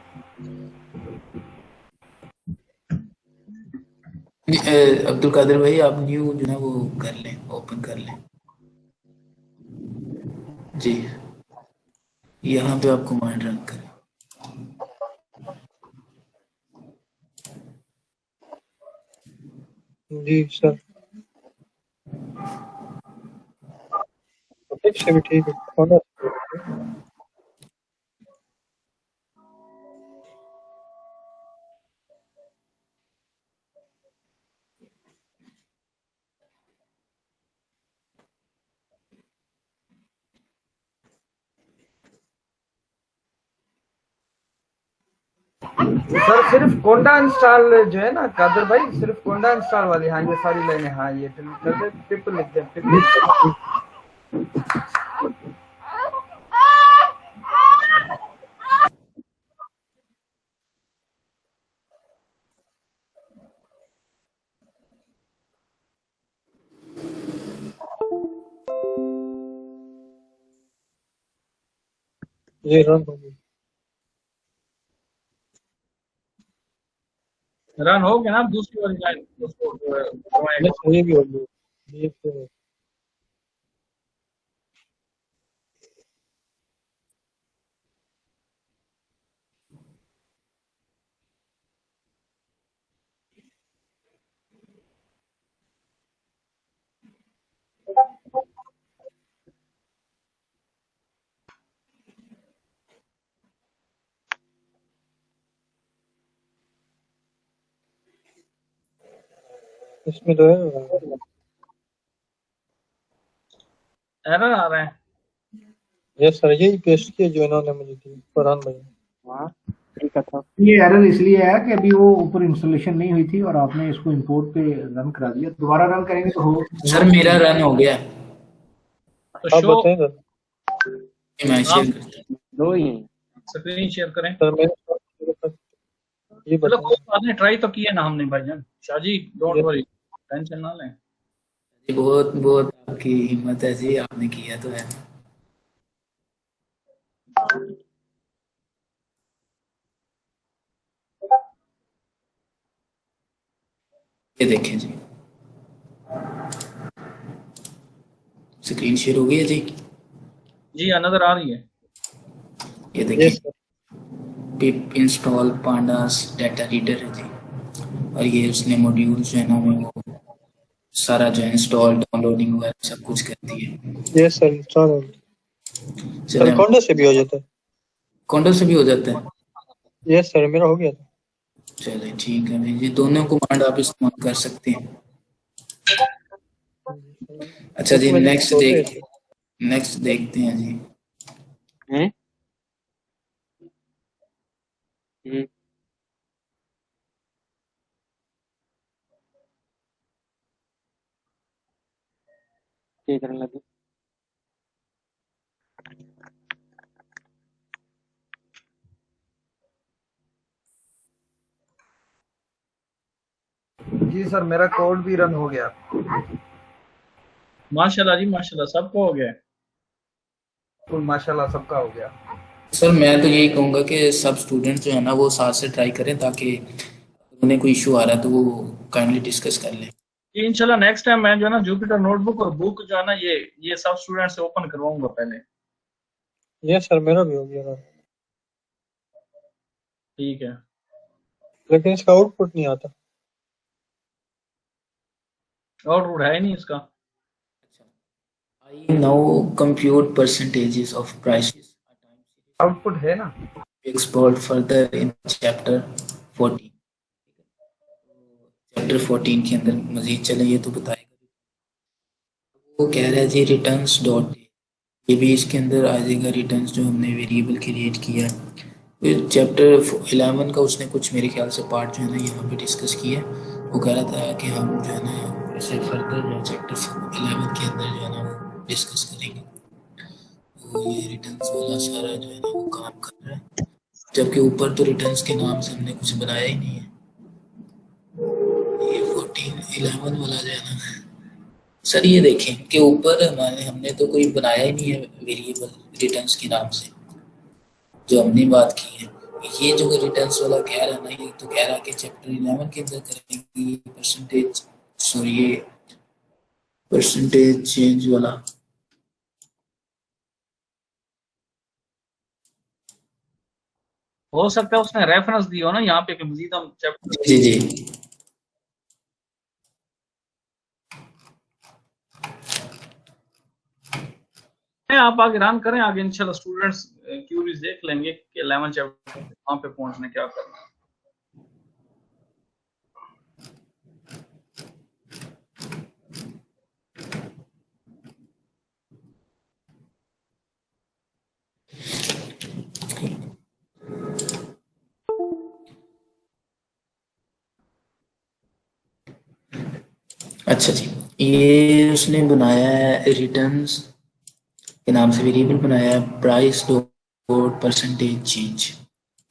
अब्दुल कादिर भाई आप न्यू जो है वो कर लें, ओपन कर लें जी, यहाँ पे आप कमांड रन करें। जी सर से भी ठीक है, होना सर सिर्फ कोंडा इंस्टॉल जो है ना कादर भाई, सिर्फ कोंडा इंस्टॉल वाली, हाँ ये सारी लाइनें, हाँ ये डिलीट कर दे, पिप लिख दे, पिप लिख दे। ये रन हो गया। रन हो गया ना दूसरी वाली लाइन उसको नहीं, ये भी हो गया। ये तो इसमें तो है एरर आ रहा है। ये सर यही पेस्ट किया जो इन्होंने मुझे दी फरहान भाई। हाँ ठीक है था। ये एरर इसलिए है कि अभी वो ऊपर इंस्टॉलेशन नहीं हुई थी और आपने इसको इंपोर्ट पे रन करा दिया, दोबारा रन करेंगे तो हो। सर मेरा रन हो गया, तो आप शो बताएं सर। मैं शेयर करता हूँ। दो ही स्क्रीन शेयर करें। सर मेरे ये चलो बताएं। कोई बात नहीं, ट्राई तो किया ना हमने भाईजान। शाहजी डोंट वरी, टेंशन ना लें। जी बहुत बहुत आपकी हिम्मत है जी, आपने किया तो है। ये देखें जी, स्क्रीन शेयर हो गई है जी? जी हाँ, नजर आ रही है। ये यस देखिए सर। पिप इंस्टॉल पांडास डाटा रीडर है जी, और ये उसने मॉड्यूल जो है ना वो सारा जो है इंस्टॉल डाउनलोडिंग वगैरह सब कुछ करती है। यस सर, इंस्टॉल हो गया। सर चले कौन से भी हो जाता है? कॉन्डो से भी हो जाता है। यस सर, मेरा हो गया था। चले ठीक है भाई, ये दोनों कमांड आप इस्तेमाल कर सकते हैं। अच्छा जी, इसमें जो होते हैं। नेक्स्ट देखते हैं जी। हम्म हम्म क्या करने लगे? जी सर, मेरा कोड भी रन हो गया। माशाल्लाह जी माशाल्लाह, सबको हो गया। फुल माशाल्लाह सबका हो गया। सर मैं तो यही कहूँगा कि सब स्टूडेंट जो है ना वो साथ से ट्राई करें, ताकि उन्हें कोई इशू आ रहा है तो वो काइंडली डिस्कस कर लें। कि इंशाल्लाह नेक्स्ट टाइम मैं जो है ना जुपिटर नोटबुक और बुक जो है ना ये सब स्टूडेंट से ओपन करवाऊंगा पहले। यस सर, मेरा भी हो गया। ठीक है। लेकिन इसका आउटपुट नहीं आता। आउटपुट है ही नहीं इसका। I now compute percentages of prices output है ना। explored further in chapter 14। Chapter 14 के अंदर मजीद चले ये तो बताएगा। वो कह रहा है जी रिटर्न्स डॉट, ये भी इसके अंदर आ जाएगा, रिटर्न्स जो हमने वेरिएबल क्रिएट किया है। फिर चैप्टर 11 का उसने कुछ मेरे ख्याल से पार्ट जो है ना यहाँ पे डिस्कस किया है। वो कह रहा था कि हम जो है ना इसे फर्दर जो चैप्टर 11 के अंदर जो है ना वो डिस्कस करेंगे। तो ये रिटर्न्स वाला सारा जो है ना वो काम कर रहा है, जबकि ऊपर तो रिटर्न्स के नाम से हमने कुछ बनाया ही नहीं है। ये 11 वाला जो है ना सर, ये देखें कि ऊपर हमने तो कोई बनाया ही नहीं है वेरिएबल रिटर्न्स के नाम से, जो हमने बात की है। ये जो रिटर्न्स वाला कह रहा है ना, ये तो कह रहा है कि चैप्टर 11 के अंदर करेंगे ये परसेंटेज, सॉरी ये परसेंटेज चेंज वाला। हो सकता है उसने रेफरेंस दिया हो ना यहाँ पे कि मजीद हम चैप्टर। जी जी आप आगे रन करें, आगे इंशाल्लाह स्टूडेंट्स क्यूरीज देख लेंगे कि 11 चैप्टर वहां पे पहुंचने क्या करना है। अच्छा जी, ये उसने बनाया है रिटर्न्स के नाम से वेरिएबल बनाया है प्राइस डॉट परसेंटेज चेंज।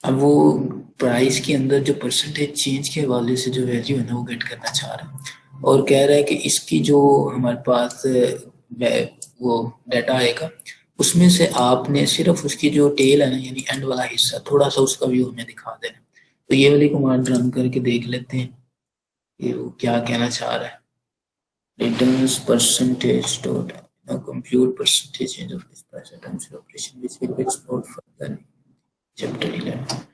अब वो प्राइस के अंदर जो परसेंटेज चेंज के हवाले से जो वैल्यू है ना वो गेट करना चाह रहा है, और कह रहा है कि इसकी जो हमारे पास वो डाटा आएगा उसमें से आपने सिर्फ उसकी जो टेल है ना यानी एंड वाला हिस्सा थोड़ा सा उसका व्यू हमें दिखा देना। तो ये वाली कमांड रन करके देख लेते हैं कि वो क्या कहना चाह रहा है। returns percentage dot compute percentage change of this price items operation which will be explored further in chapter 11।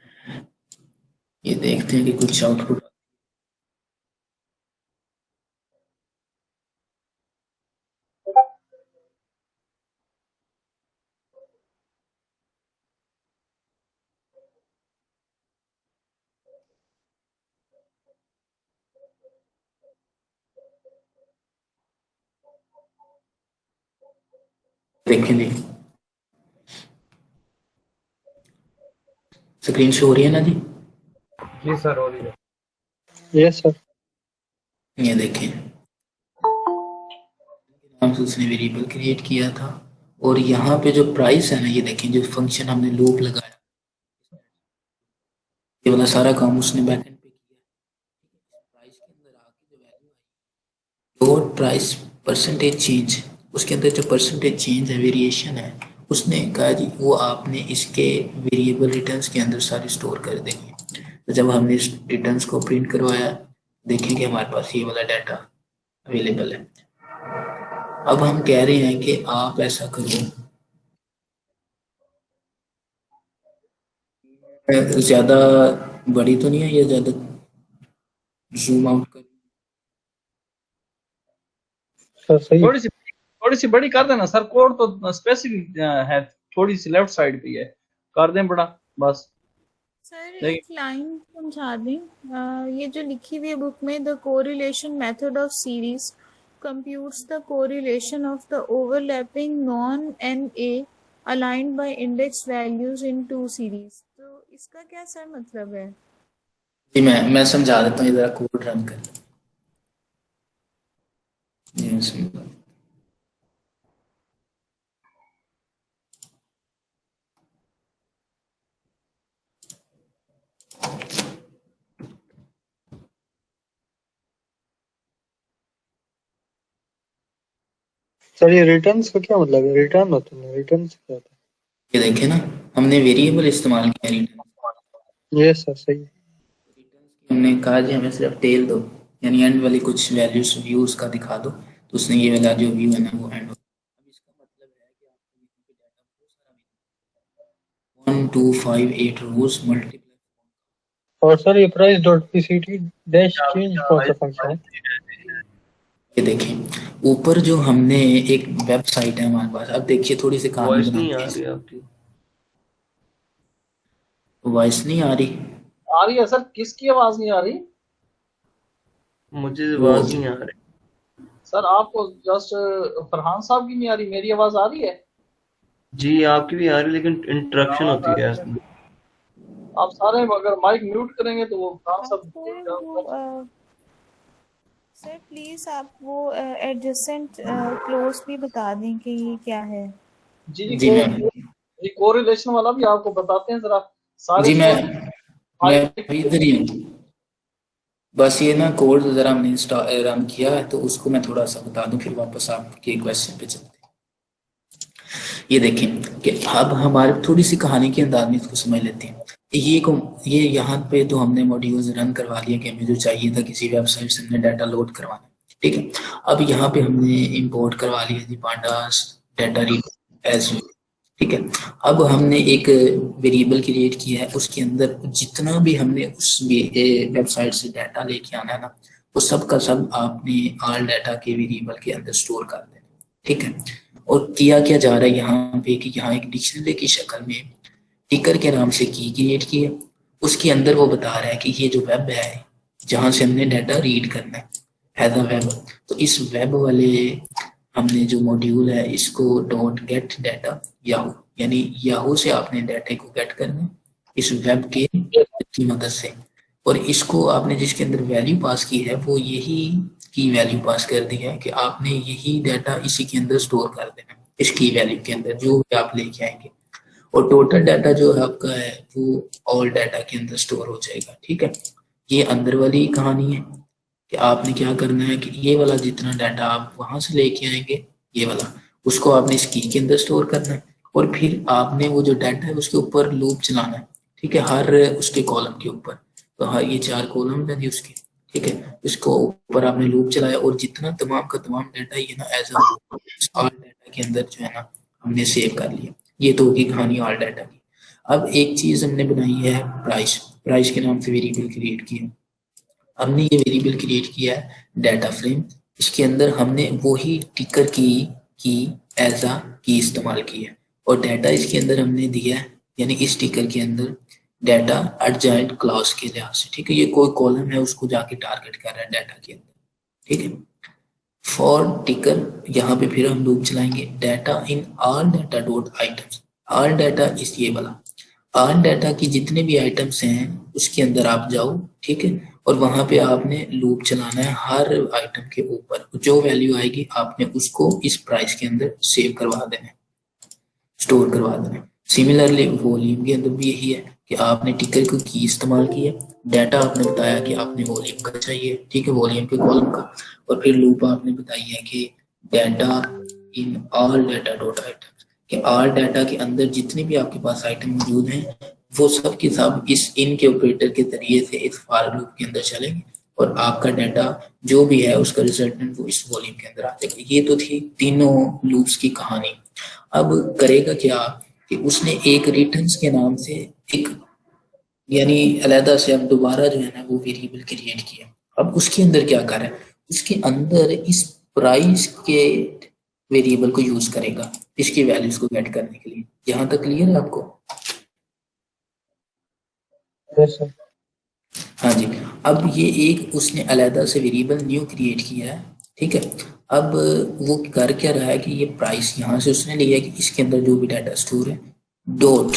ये देखते हैं कि कुछ आउटपुट। देखें जी, स्क्रीन शो हो रही है ना जी? जी सर, हो रही है। Yes sir. ये देखें नाम से उसने वेरिएबल क्रिएट किया था, और यहाँ पे जो प्राइस है ना ये देखें जो फंक्शन हमने लूप लगाया, ये वाला सारा काम उसने बैकएंड पे किया। प्राइस के अंदर आके जो value I dot price percentage change, उसके अंदर जो परसेंटेज चेंज है वेरिएशन है, उसने कहा जी वो आपने इसके वेरिएबल रिटर्न्स के अंदर सारी स्टोर कर देंगे। तो जब हमने इस रिटर्न्स को प्रिंट करवाया, देखेंगे हमारे पास ये वाला डाटा अवेलेबल है। अब हम कह रहे हैं कि आप ऐसा करो, ज्यादा बड़ी तो नहीं है, ये ज्यादा जूम आउट कर। सर सही है। थोड़ी सी बड़ी कर देना सर, कोड तो स्पेसिफिक है, थोड़ी सी लेफ्ट साइड पे है, कर दें बड़ा बस। सर एक लाइन समझा दें, ये जो लिखी हुई है बुक में, the correlation method of series computes the correlation of the overlapping non-NA aligned by index values in two series। तो इसका क्या सर मतलब है? जी मैं समझा देता हूँ, जरा कोड रन कर। सर ये रिटर्न्स का क्या मतलब है? रिटर्न होता है, रिटर्न क्या होता है? ये देखे ना, हमने वेरिएबल इस्तेमाल किया रिटर्न। ये सर सही है। हमने कहा जी हमें सिर्फ टेल दो, यानी एंड वाली कुछ वैल्यूज व्यूज का दिखा दो, तो उसने ये वाला जो व्यू है ना वो एंड। अब इसका मतलब है कि आपको 1 2 5 8 रोज मल्टीप्लाई। और सर ये price dot PCT dash change कौन सा फंक्शन है? ये देखिए ऊपर जो हमने एक वेबसाइट है हमारे पास, अब देखिए थोड़ी सी कहानी वॉइस नहीं आ बनाते रही हैं। आपकी। वॉइस नहीं आ रही? आ रही है सर, किसकी आवाज नहीं आ रही? मुझे आवाज नहीं आ रही सर। आपको जस्ट फरहान साहब की नहीं आ रही, मेरी आवाज आ रही है? जी, आपकी भी आ रही, लेकिन इंटरप्शन होती है इसमें। आप सारे अगर माइक म्यूट करेंगे तो वो फरहान साहब। सर प्लीज आप वो एडजेसेंट क्लोज भी बता दें कि ये क्या है। जी मैं कोरिलेशन वाला भी आपको बताते हैं जरा सारे। जी मैं इधर ही हूँ, बस ये ना कोड जरा हमने रन किया है तो उसको मैं थोड़ा सा बता दूं, फिर वापस आपके क्वेश्चन पे चलते हैं। ये देखें कि अब हमारे थोड़ी सी कहानी के अंदाज में इसको समझ लेते हैं। ये यहाँ पे तो हमने मॉड्यूल्स रन करवा लिया कि हमें जो चाहिए था किसी वेबसाइट से हमने डाटा लोड करवाना, ठीक है। अब यहाँ पे हमने इंपोर्ट करवा लिया जी पांडास डाटा रीड एज, ठीक है। अब हमने एक वेरिएबल क्रिएट किया है, उसके अंदर जितना भी हमने उस वेबसाइट से डाटा लेके आना है ना, वो सब का सब आपने ऑल डाटा के वेरिएबल के अंदर स्टोर कर देना, ठीक है। और किया क्या जा रहा है यहाँ पे कि यहाँ एक डिक्शनरी की शक्ल में टिकर के नाम से की क्रिएट की है, उसके अंदर वो बता रहा है कि ये जो वेब है जहां से हमने डाटा रीड करना है एज अ वेब, तो इस वेब वाले हमने जो मॉड्यूल है इसको डॉट गेट डाटा याहू, यानी याहू से आपने डाटा को गेट करना है इस वेब के की मदद से, और इसको आपने जिसके अंदर वैल्यू पास की है वो यही की वैल्यू पास कर दी है कि आपने यही डाटा इसी के अंदर स्टोर कर देना इस की वैल्यू के अंदर जो भी आप लेके आएंगे, और टोटल डाटा जो है आपका है वो ऑल डाटा के अंदर स्टोर हो जाएगा, ठीक है। ये अंदर वाली कहानी है कि आपने क्या करना है कि ये वाला जितना डाटा आप वहां से लेके आएंगे ये वाला, उसको आपने इस की के अंदर स्टोर करना है, और फिर आपने वो जो डाटा है उसके ऊपर लूप चलाना है, ठीक है, हर उसके कॉलम के ऊपर। तो हाँ ये 4 कॉलम है उसके, ठीक है, इसको ऊपर आपने लूप चलाया और जितना तमाम का तमाम डाटा ये ना एज ऑल डाटा के अंदर जो है ना हमने सेव कर लिया। ये तो होगी कहानी ऑल डाटा की। अब एक चीज हमने बनाई है प्राइस के नाम से वेरिएबल क्रिएट किया, हमने ये वेरिएबल क्रिएट किया है डाटा फ्रेम, इसके अंदर हमने वही टिकर की एज अ की इस्तेमाल की है, और डाटा इसके अंदर हमने दिया है यानी इस टिकर के अंदर डाटा एडजॉइंट क्लास के लिहाज से, ठीक है। ये कोई कॉलम है उसको जाके टारगेट कर रहा है डाटा के अंदर, ठीक है। फॉर टिकर यहाँ पे फिर हम लूप चलाएंगे data in all data dot items, all data इस ये वाला ऑल डाटा की जितने भी आइटम्स हैं उसके अंदर आप जाओ, ठीक है, और वहां पे आपने लूप चलाना है हर आइटम के ऊपर, जो वैल्यू आएगी आपने उसको इस प्राइस के अंदर सेव करवा देना, स्टोर करवा देना। सिमिलरली वॉल्यूम के अंदर भी यही है कि आपने टिकर को की इस्तेमाल किया, डाटा आपने बताया कि आपने वॉल्यूम का चाहिए, ठीक है, वॉल्यूम के कॉलम का, और फिर लूप आपने बताई है कि data in all data dot item, कि ऑल डाटा के अंदर जितने भी आपके पास आइटम मौजूद हैं वो सब के सब इस इन के ऑपरेटर के जरिए से इस फॉर लूप के अंदर चलेंगे, और आपका डाटा जो भी है उसका रिजल्टेंट वो इस वॉल्यूम के अंदर आ जाएगा। ये तो थी तीनों लूप्स की कहानी। अब करेगा क्या कि उसने एक रिटर्न्स के नाम से एक यानी अलहदा से अब दोबारा जो है ना वो वेरिएबल क्रिएट किया। अब उसके अंदर क्या कर रहा है, उसके अंदर इस प्राइस के वेरिएबल को यूज करेगा इसकी वैल्यूज को गेट करने के लिए। यहाँ तक क्लियर है आपको? Yes sir. हाँ जी। अब ये एक उसने अलहदा से वेरिएबल न्यू क्रिएट किया है, ठीक है। अब वो कर क्या रहा है कि ये प्राइस यहाँ से उसने लिया कि इसके अंदर जो भी डाटा स्टोर है डॉट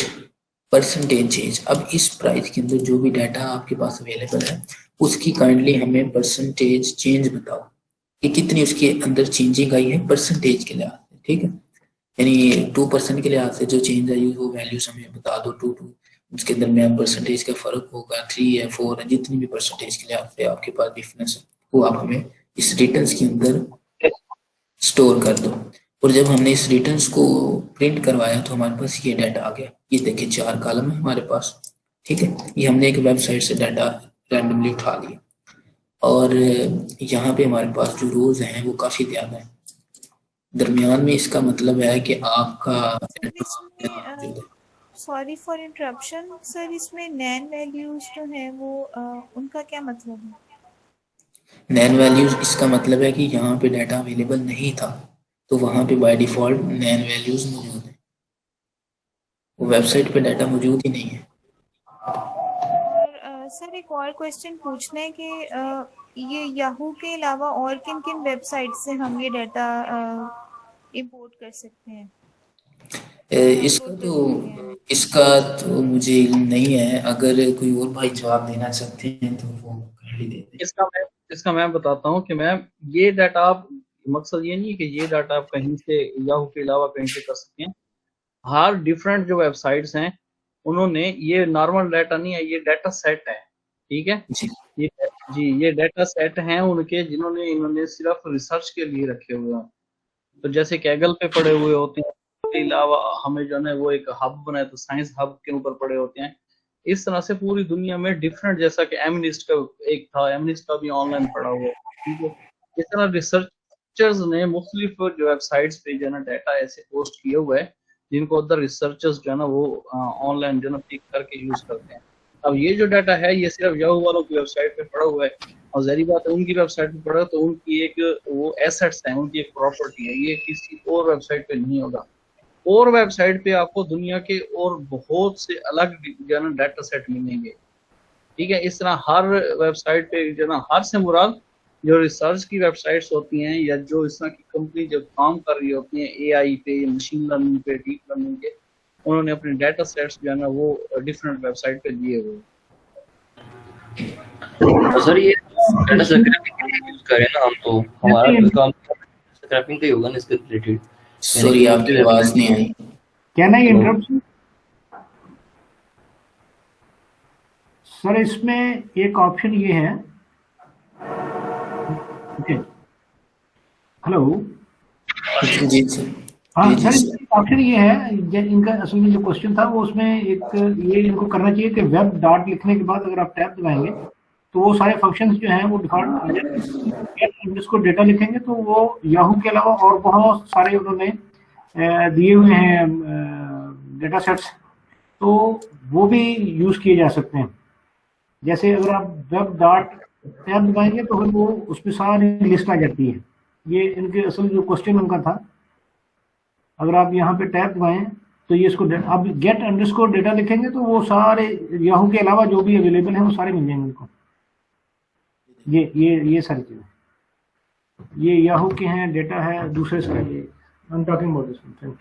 परसेंटेज चेंज। अब इस प्राइस के अंदर जो भी डाटा आपके पास अवेलेबल है उसकी काइंडली हमें परसेंटेज चेंज बताओ कि कितनी उसके अंदर चेंजिंग आई है परसेंटेज के लिहाज से, ठीक है। यानी 2% के लिहाज से जो चेंज आई वो वैल्यूज हमें बता दो, 2 उसके अंदर में परसेंटेज का फर्क होगा, 3 है 4 है, जितनी भी परसेंटेज के लिहाज से आपके पास डिफरेंस है वो आप हमें इस रिटर्न्स के अंदर स्टोर कर दो। और जब हमने इस रिटर्न्स को प्रिंट करवाया तो हमारे पास ये डाटा आ गया। ये देखिए 4 कॉलम है हमारे पास, ठीक है। ये हमने एक वेबसाइट से डाटा रैंडमली उठा लिया और यहाँ पे हमारे पास जो रोज हैं वो काफी ज्यादा है। दरमियान में इसका मतलब है कि आपका सर इसमें सॉरी फॉर इंटरप्शन सर, इसमें नैन वैल्यूज जो हैं वो उनका क्या मतलब है? नैन वैल्यूज इसका मतलब है कि यहाँ पे डाटा अवेलेबल नहीं था तो वहाँ पे बाय डिफॉल्ट नैन वैल्यूज मौजूद है, वो वेबसाइट पे डाटा मौजूद ही नहीं है। और सर एक और क्वेश्चन पूछना है कि ये याहू के अलावा और किन किन वेबसाइट से हम ये डाटा इंपोर्ट कर सकते हैं? इसका तो मुझे इल्म नहीं है, अगर कोई और भाई जवाब देना चाहते हैं तो वो कर ही देते हैं। इसका मैं बताता हूँ कि मैम ये डाटा आप, मकसद ये नहीं है कि ये डाटा आप कहीं से याहू के अलावा कहीं से कर सकते हैं। हर डिफरेंट जो वेबसाइट्स हैं उन्होंने ये नॉर्मल डाटा नहीं है, ये डाटा सेट है, ठीक है। ये डाटा सेट हैं उनके जिन्होंने इन्होंने सिर्फ रिसर्च के लिए रखे हुए हैं। तो जैसे कैगल पे पड़े हुए होते हैं, इसके अलावा हमें जो है वो एक हब बनाया तो साइंस हब के ऊपर पड़े होते हैं। इस तरह से पूरी दुनिया में डिफरेंट, जैसा कि एमनिस्ट का एक था, एमनिस्ट का भी ऑनलाइन पड़ा हुआ है, ठीक है। इस तरह रिसर्चर्स ने मुख्तलिफ जो वेबसाइट्स पे जो है ना डाटा ऐसे पोस्ट किए हुए हैं जिनको अदर रिसर्चर्स जो है ना वो ऑनलाइन जो है ना पिक करके यूज करते हैं। अब ये जो डाटा है ये सिर्फ याहू वालों की वेबसाइट पे पड़ा हुआ है और जहरी बात है उनकी वेबसाइट पे पड़ा तो उनकी एक वो एसेट्स है, उनकी एक प्रॉपर्टी है, ये किसी और वेबसाइट पे नहीं होगा। और वेबसाइट पे आपको दुनिया के और बहुत से अलग जो है ना डाटा सेट मिलेंगे, ठीक है। इस तरह हर वेबसाइट पे जो है ना, हर से मुराद जो रिसर्च की वेबसाइट्स होती हैं या जो इस तरह की कंपनी जब काम कर रही होती हैं एआई पे, मशीन लर्निंग पे, डीप लर्निंग पे, उन्होंने अपने डाटा सेट्स जो है ना वो डिफरेंट वेबसाइट पे दिए हुए। सर ये डाटा स्क्रैपिंग यूज करें ना हम तो हमारा तो काम स्क्रैपिंग का ही होगा ना इसके रिलेटेड। सॉरी आपकी आवाज नहीं आई। Can I interrupt sir? इसमें एक ऑप्शन ये है, हेलो जी सर। हाँ सर, ऑप्शन ये है, इनका असल में जो क्वेश्चन था वो उसमें एक ये इनको करना चाहिए कि वेब डॉट लिखने के बाद अगर आप टैब दबाएंगे तो वो सारे फंक्शंस जो हैं वो डिफॉल्ट आ जाएंगे। जिसको डेटा लिखेंगे तो वो याहू के अलावा और बहुत सारे उन्होंने दिए हुए हैं डेटा सेट्स, तो वो भी यूज किए जा सकते हैं। जैसे अगर आप वेब डॉट टैब दबाएंगे तो फिर वो उसमें सारी लिस्ट आ जाती है। ये इनके असल जो क्वेश्चन उनका था, अगर आप यहाँ पे टैब दबाएं तो ये इसको आप गेट अंडरस्कोर डेटा लिखेंगे तो वो सारे याहू के अलावा जो भी अवेलेबल हैं वो सारे मिल जाएंगे उनको। ये सारी चीजें ये याहू के हैं, डेटा है दूसरे सारे। I am talking about this. Thank you.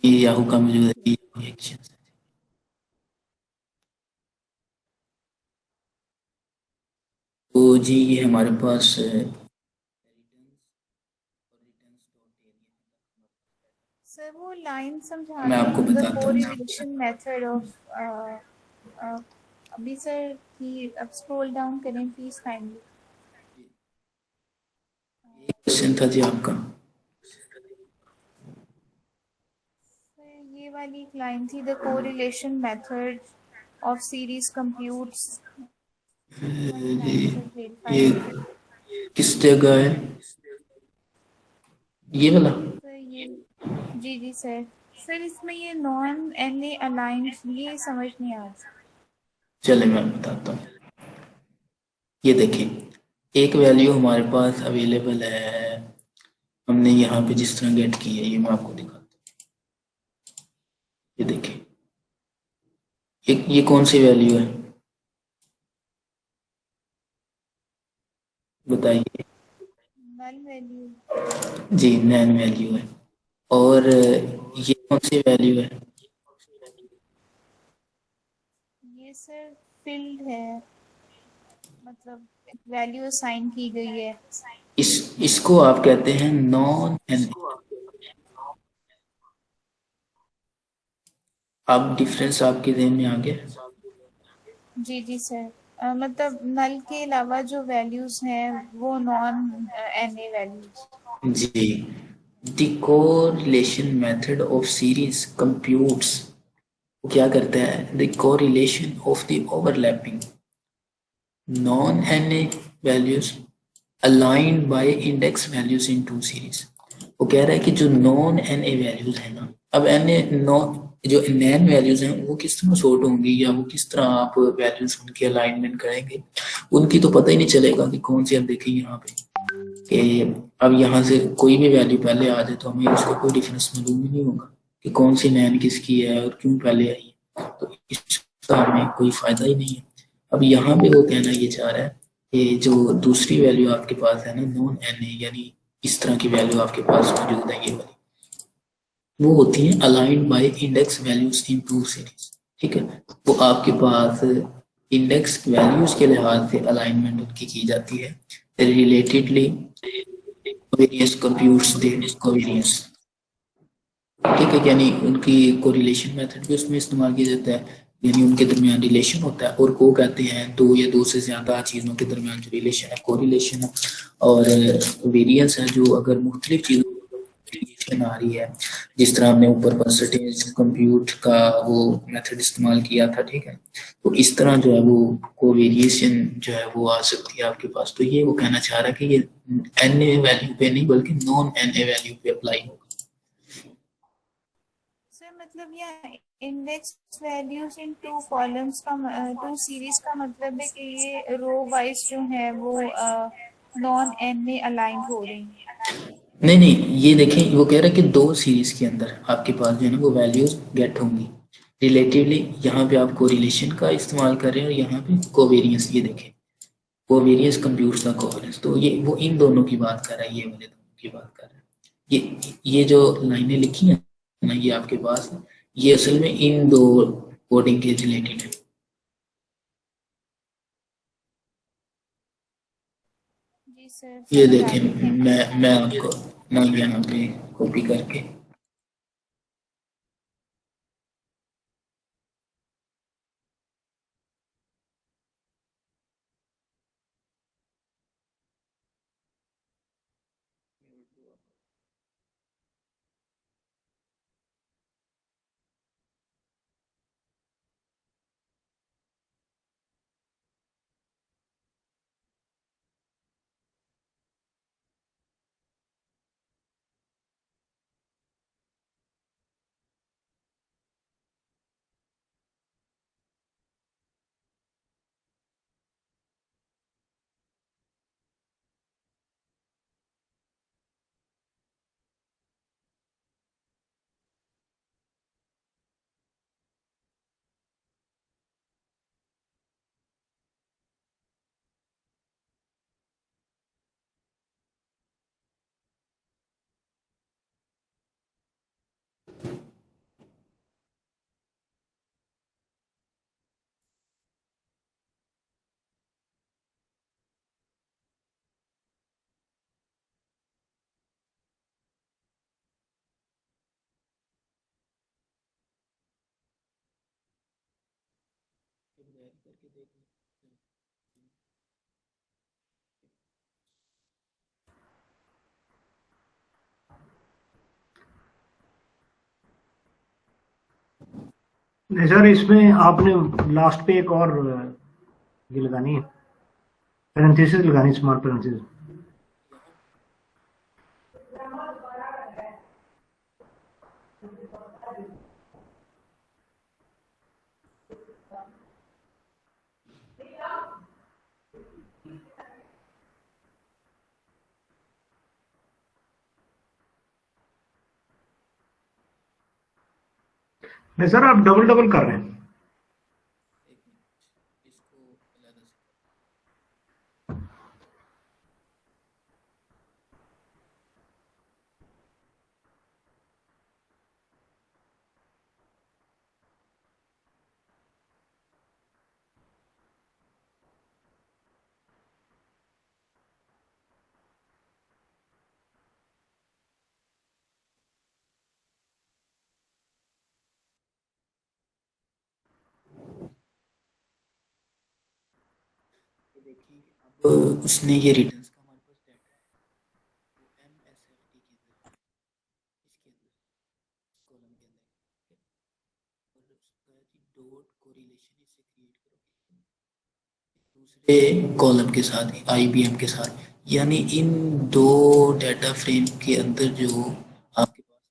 ये याहू का मौजूद है। तो जी ये हमारे पास सर वो लाइन समझा मैं आपको दें, द बताता हूँ। कोरिलेशन मेथड ऑफ अभी सर की अब स्क्रॉल डाउन करें प्लीज काइंडली। क्वेश्चन था जी आपका। ये वाली एक लाइन थी, the correlation method of series computes ये किस जगह है ये वाला? सर ये जी जी सर। सर इसमें ये नॉन एन अलाइंड ये समझ नहीं आ रहा। चले मैं बताता हूँ। ये देखिए एक वैल्यू हमारे पास अवेलेबल है, हमने यहाँ पे जिस तरह गेट की है ये मैं आपको दिखाता हूँ। ये देखिए ये कौन सी वैल्यू है बताइए? Null value. जी नैन वैल्यू है। और ये कौन सी वैल्यू है? ये सर फील्ड है, मतलब वैल्यू असाइन की गई है। इसको आप कहते हैं नॉन एन। अब डिफरेंस आपके ध्यान में आ गया? जी जी सर। मतलब नल के अलावा जो वैल्यूज हैं वो नॉन एन ए वैल्यूज। जी the correlation method of series computes वो क्या करता है? The correlation of the overlapping non N A values aligned by index values in two series. वो कह रहा है कि जो नॉन एन ए वैल्यूज है ना, अब एन ए नॉन जो नैन वैल्यूज हैं वो किस तरह सॉर्ट होंगी या वो किस तरह आप वैल्यूज उनकी अलाइनमेंट करेंगे, उनकी तो पता ही नहीं चलेगा कि कौन सी। अब देखिए यहाँ पे कि अब यहाँ से कोई भी वैल्यू पहले आ जाए तो हमें उसका कोई डिफरेंस मालूम ही नहीं होगा कि कौन सी नैन किसकी है और क्यों पहले आई है, तो इसका हमें कोई फायदा ही नहीं है। अब यहाँ पे वो कहना ये चाह रहा है कि जो दूसरी वैल्यू आपके पास है ना नॉन एन ए, यानी इस तरह की वैल्यू आपके पास मौजूद है ये वाली, वो होती है aligned by index values in two series. ठीक है, वो आपके पास इंडेक्स वैल्यूज के लिहाज से अलाइनमेंट उनकी की जाती है रिलेटेडली वेरियस कंप्यूट्स दे कोवेरियंस। ठीक है, यानी उनकी कोरिलेशन मेथड भी उसमें इस्तेमाल किया जाता है, यानी उनके दरमियान रिलेशन होता है और को कहते हैं दो या दो से ज्यादा चीजों के दरमियान जो रिलेशन है कोरिलेशन है। और वेरियंस है जो अगर मुख्तलिफ चीजों रिलेशन आ रही है, जिस तरह हमने ऊपर परसेंटेज कंप्यूट का वो मेथड इस्तेमाल किया था। ठीक है, तो इस तरह जो है वो कोवेरिएशन जो है वो आ सकती है आपके पास। तो ये वो कहना चाह रहा है कि ये एन ए वैल्यू पे नहीं बल्कि नॉन एन ए वैल्यू पे अप्लाई होगा। सर मतलब ये index values in two columns का टू सीरीज का मतलब है कि ये रो वाइज जो है वो नॉन एन में अलाइंड हो रही हैं। नहीं नहीं, ये देखें वो कह रहा है कि दो सीरीज के अंदर आपके पास जो है ना वो वैल्यूज गेट होंगी रिलेटिवली। यहाँ पे आप कोरिलेशन का इस्तेमाल कर रहे हैं और यहाँ पे कोवेरियंस। ये देखें कोवेरियंस कंप्यूट्स द कोवेरियंस, तो ये वो इन दोनों की बात कर रहा है, ये वाले दोनों की बात कर रहा है। ये जो लाइनें लिखी हैं ना ये आपके पास ये असल में इन दो कोडिंग के रिलेटेड है। जी सर ये समझ आ देखें गई। मैं आपको मैं यहाँ पे कॉपी करके नहीं सर, इसमें आपने लास्ट पे एक और ये लगानी है। पैरेंथेसिस लगानी, स्मॉल पैरेंथेसिस। नहीं सर, आप डबल डबल कर रहे हैं। इसको अलग से देखिए, अब उसने ये रिटर्न्स का हमारे पास डाटा है वो MSFT के अंदर, इसके अंदर कॉलम के अंदर, और उसका डॉट कोरिलेशन इसे क्रिएट करोगे दूसरे कॉलम के साथ IBM के साथ, यानी इन दो डाटा फ्रेम के अंदर जो आपके पास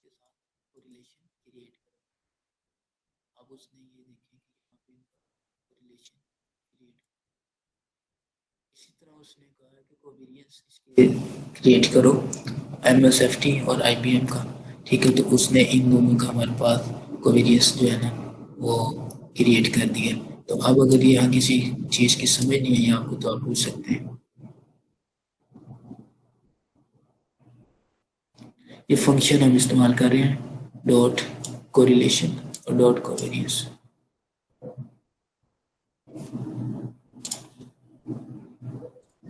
के साथ कोरिलेशन क्रिएट करो। अब उसने ये देखें कि यहाँ पे कोरिलेशन क्रिएट, इसी तरह उसने कहा कि कोवेरियंस इसके क्रिएट करो MSFT और IBM का, ठीक है। तो उसने इन दोनों का हमारे पास कोवेरियंस जो है ना वो क्रिएट कर दिया। तो अब अगर यहाँ किसी चीज़ की समझ नहीं आई आपको तो आप पूछ सकते हैं। ये फंक्शन हम इस्तेमाल कर रहे हैं, डॉट कोरिलेशन और डॉट कोवेरियंस।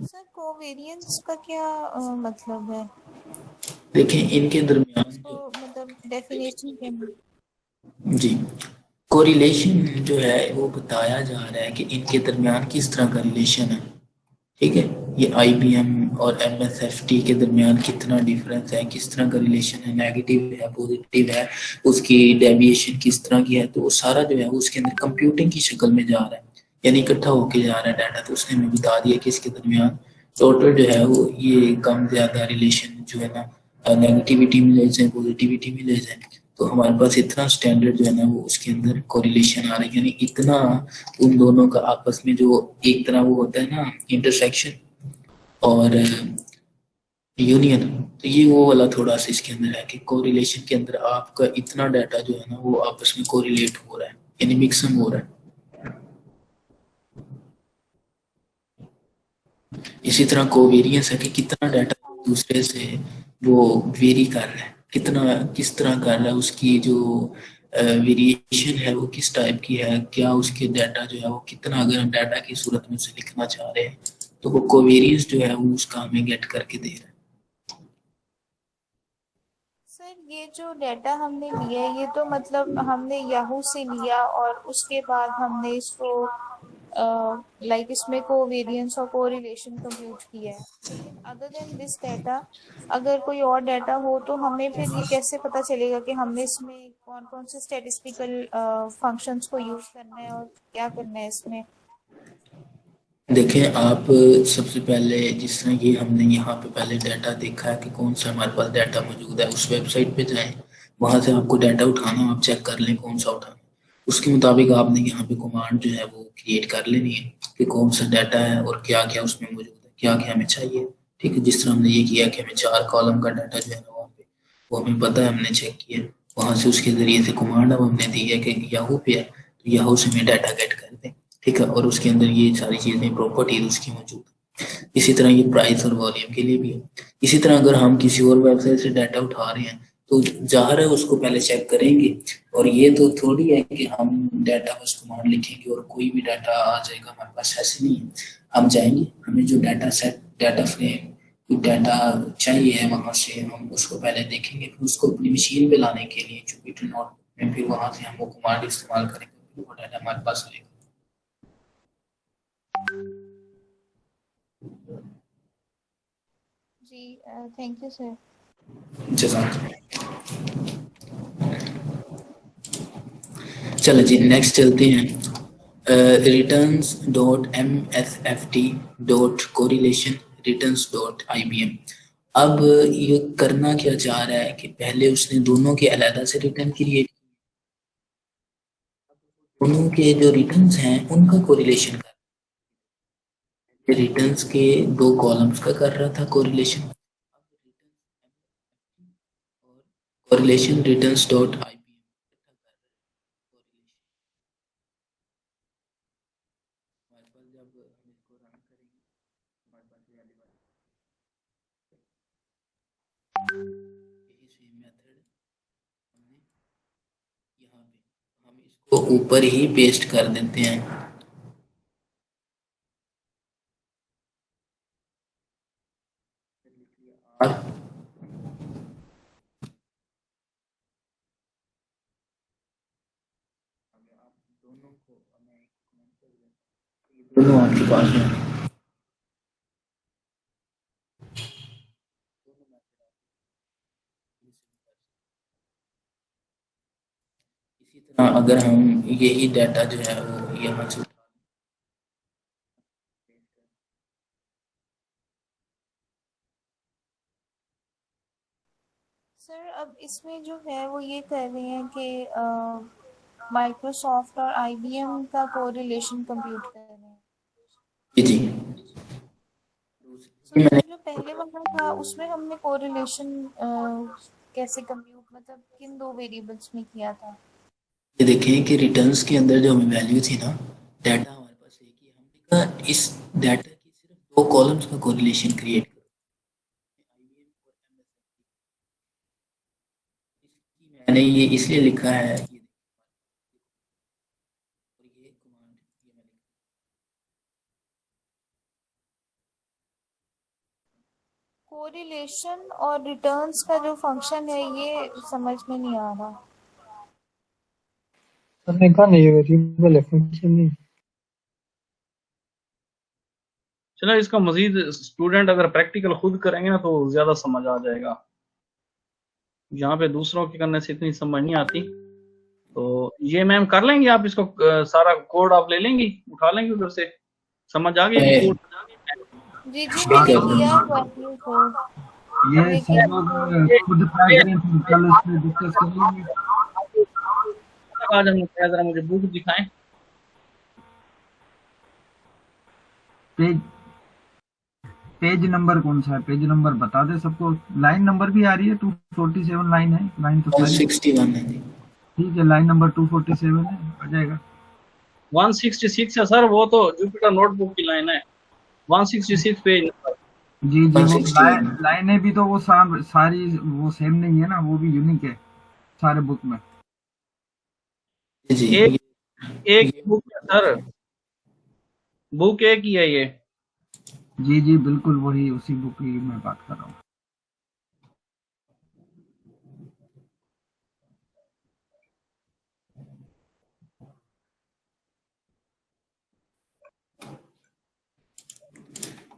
सर कोवेरियंस का क्या मतलब है? देखें इनके दरमियान इसको मतलब डेफिनेशन क्या है? जी, कोरिलेशन जो है वो बताया जा रहा है कि इनके दरमियान किस तरह का रिलेशन है, ठीक है। ये IBM और MSFT के दरमियान कितना डिफरेंस है, किस तरह का रिलेशन है, नेगेटिव है, पॉजिटिव है, उसकी डेविएशन किस तरह की है, तो वो सारा जो है वो उसके अंदर कंप्यूटिंग की शक्ल में जा रहा है, यानी इकट्ठा होके जा रहा है डाटा। तो उसने हमें बता दिया कि इसके दरमियान टोटल जो है वो ये कम ज्यादा रिलेशन जो है ना नेगेटिविटी में ले जाए, पॉजिटिविटी में ले जाए, तो हमारे पास इतना स्टैंडर्ड जो है ना वो उसके अंदर कोरिलेशन आ रहा है, यानी इतना उन दोनों का आपस में जो एक तरह वो होता है ना इंटरसेक्शन और यूनियन, तो ये वो वाला थोड़ा सा इसके अंदर है कि कोरिलेशन के अंदर आपका इतना डाटा जो है ना वो आपस में कोरिलेट हो रहा है, यानी मिक्सअप हो रहा है। इसी तरह कोवेरियंस है कि कितना डाटा दूसरे से वो वेरी कर रहा है, कितना किस तरह कर रहा है, उसकी जो वेरिएशन है वो किस टाइप की है, क्या उसके डाटा जो है वो कितना, अगर हम डाटा की सूरत में उसे लिखना चाह रहे हैं तो वो कोवेरियंस जो है वो उसका हमें गेट करके दे रहा है। सर ये जो डाटा हमने लिया है ये तो मतलब हमने याहू से लिया और उसके बाद हमने इसको लाइक इसमें कोवेरियंस और कोरिलेशन कंप्यूट किया है, लेकिन अदर देन दिस डाटा अगर कोई और डाटा हो तो हमें फिर ये कैसे पता चलेगा कि हमने इसमें कौन कौन से स्टैटिस्टिकल फंक्शंस को यूज करना है और क्या करना है इसमें? देखें आप सबसे पहले जिस तरह ये हमने यहाँ पे पहले डाटा देखा है कि कौन सा हमारे पास डाटा मौजूद है, उस वेबसाइट पे जाएं, वहां से आपको डाटा उठाना, आप चेक कर लें कौन सा उठाना, उसके मुताबिक आपने यहाँ पे कमांड जो है वो क्रिएट कर लेनी है कि कौन सा डाटा है और क्या क्या उसमें मौजूद है, क्या क्या हमें चाहिए, ठीक है। जिस तरह हमने ये किया कि हमें 4 कॉलम का डाटा जो है ना वहाँ पे वो हमें पता है, हमने चेक किया, वहां से उसके जरिए से कमांड अब हमने दी है कि याहू पे है तो याहू से हमें डाटा गेट कर दें, ठीक है। और उसके अंदर ये सारी चीजें प्रॉपर्टीज उसकी मौजूद है। इसी तरह ये प्राइस और वॉल्यूम के लिए भी है। इसी तरह अगर हम किसी और वेबसाइट से डाटा उठा रहे हैं तो जाहिर है उसको पहले चेक करेंगे, और ये तो थोड़ी है कि हम डाटा बस कमांड लिखेंगे और कोई भी डाटा आ जाएगा हमारे पास, ऐसे नहीं है। हम जाएंगे, हमें जो डाटा सेट, डाटा फ्रेम, कोई डाटा चाहिए है वहां से हम उसको पहले देखेंगे, फिर उसको अपनी मशीन पे लाने के लिए जुपिटर नोटबुक में फिर वहां से हम वो कमांड इस्तेमाल करेंगे, फिर वो डाटा हमारे पास आएगा। जी थैंक यू सर। चलो जी नेक्स्ट चलते हैं। returns dot msft dot correlation returns dot ibm। अब ये करना क्या चाह रहा है कि पहले उसने दोनों के अलग से रिटर्न क्रिएट, दोनों के जो रिटर्न्स हैं उनका कोरिलेशन कर, रिटर्न्स के दो कॉलम्स का कर रहा था correlation, correlation returns dot ibm। यही सेम मेथड हमने यहाँ पे हम इसको ऊपर ही पेस्ट कर देते हैं। और दोनों आपके पास में इसी तरह अगर हम यही डाटा जो है वो यहाँ से सर अब इसमें जो है वो ये कर रहे हैं कि माइक्रोसॉफ्ट और आईबीएम का कोरिलेशन कंप्यूट कर रहे हैं। जी सर मैंने जो पहले वाला था उसमें हमने कोरिलेशन कैसे कंप्यूट, मतलब किन दो वेरिएबल्स में किया था? ये देखें कि रिटर्न्स के अंदर जो हमें वैल्यू थी ना, डाटा हमारे पास एक ही, हमने कहा इस डाटा की सिर्फ दो कॉलम्स का कोरिलेशन क्रिएट करो। मैंने ये इसलिए लिखा है, ये कमांड ये मैंने कोरिलेशन और रिटर्न्स का जो फंक्शन है ये समझ में नहीं आ रहा। हमने कहा नहीं, वेरिएबल है, फंक्शन नहीं। चलो इसका मजीद स्टूडेंट अगर प्रैक्टिकल खुद करेंगे ना तो ज्यादा समझ आ जाएगा, यहाँ पे दूसरों के करने से इतनी समझ नहीं आती। तो ये मैम कर लेंगे आप इसको, सारा कोड आप ले लेंगी, उठा लेंगे उधर से, समझ आ गया कोड? जी जी मैंने किया वैल्यू को, ये सब लोग खुद ट्राई करें फिर कल इस पे डिस्कस करेंगे। आज हम जरा मुझे बुक दिखाएं। पेज पेज नंबर कौन सा है? पेज नंबर बता दे सबको। लाइन नंबर भी आ रही है, 247 लाइन है, लाइन तो सारी 161 है जी। ठीक है, लाइन नंबर 247 है, आ जाएगा। 166 है सर, वो तो जुपिटर नोटबुक की लाइन है, 166 पेज नंबर। जी जी, वो 161 लाइनें भी तो वो सारी वो सेम नहीं है ना, वो भी यूनिक है सारे बुक में। जी एक बुक है सर, बुक एक ही है ये। जी जी बिल्कुल, वही उसी बुक की मैं बात कर रहा हूँ।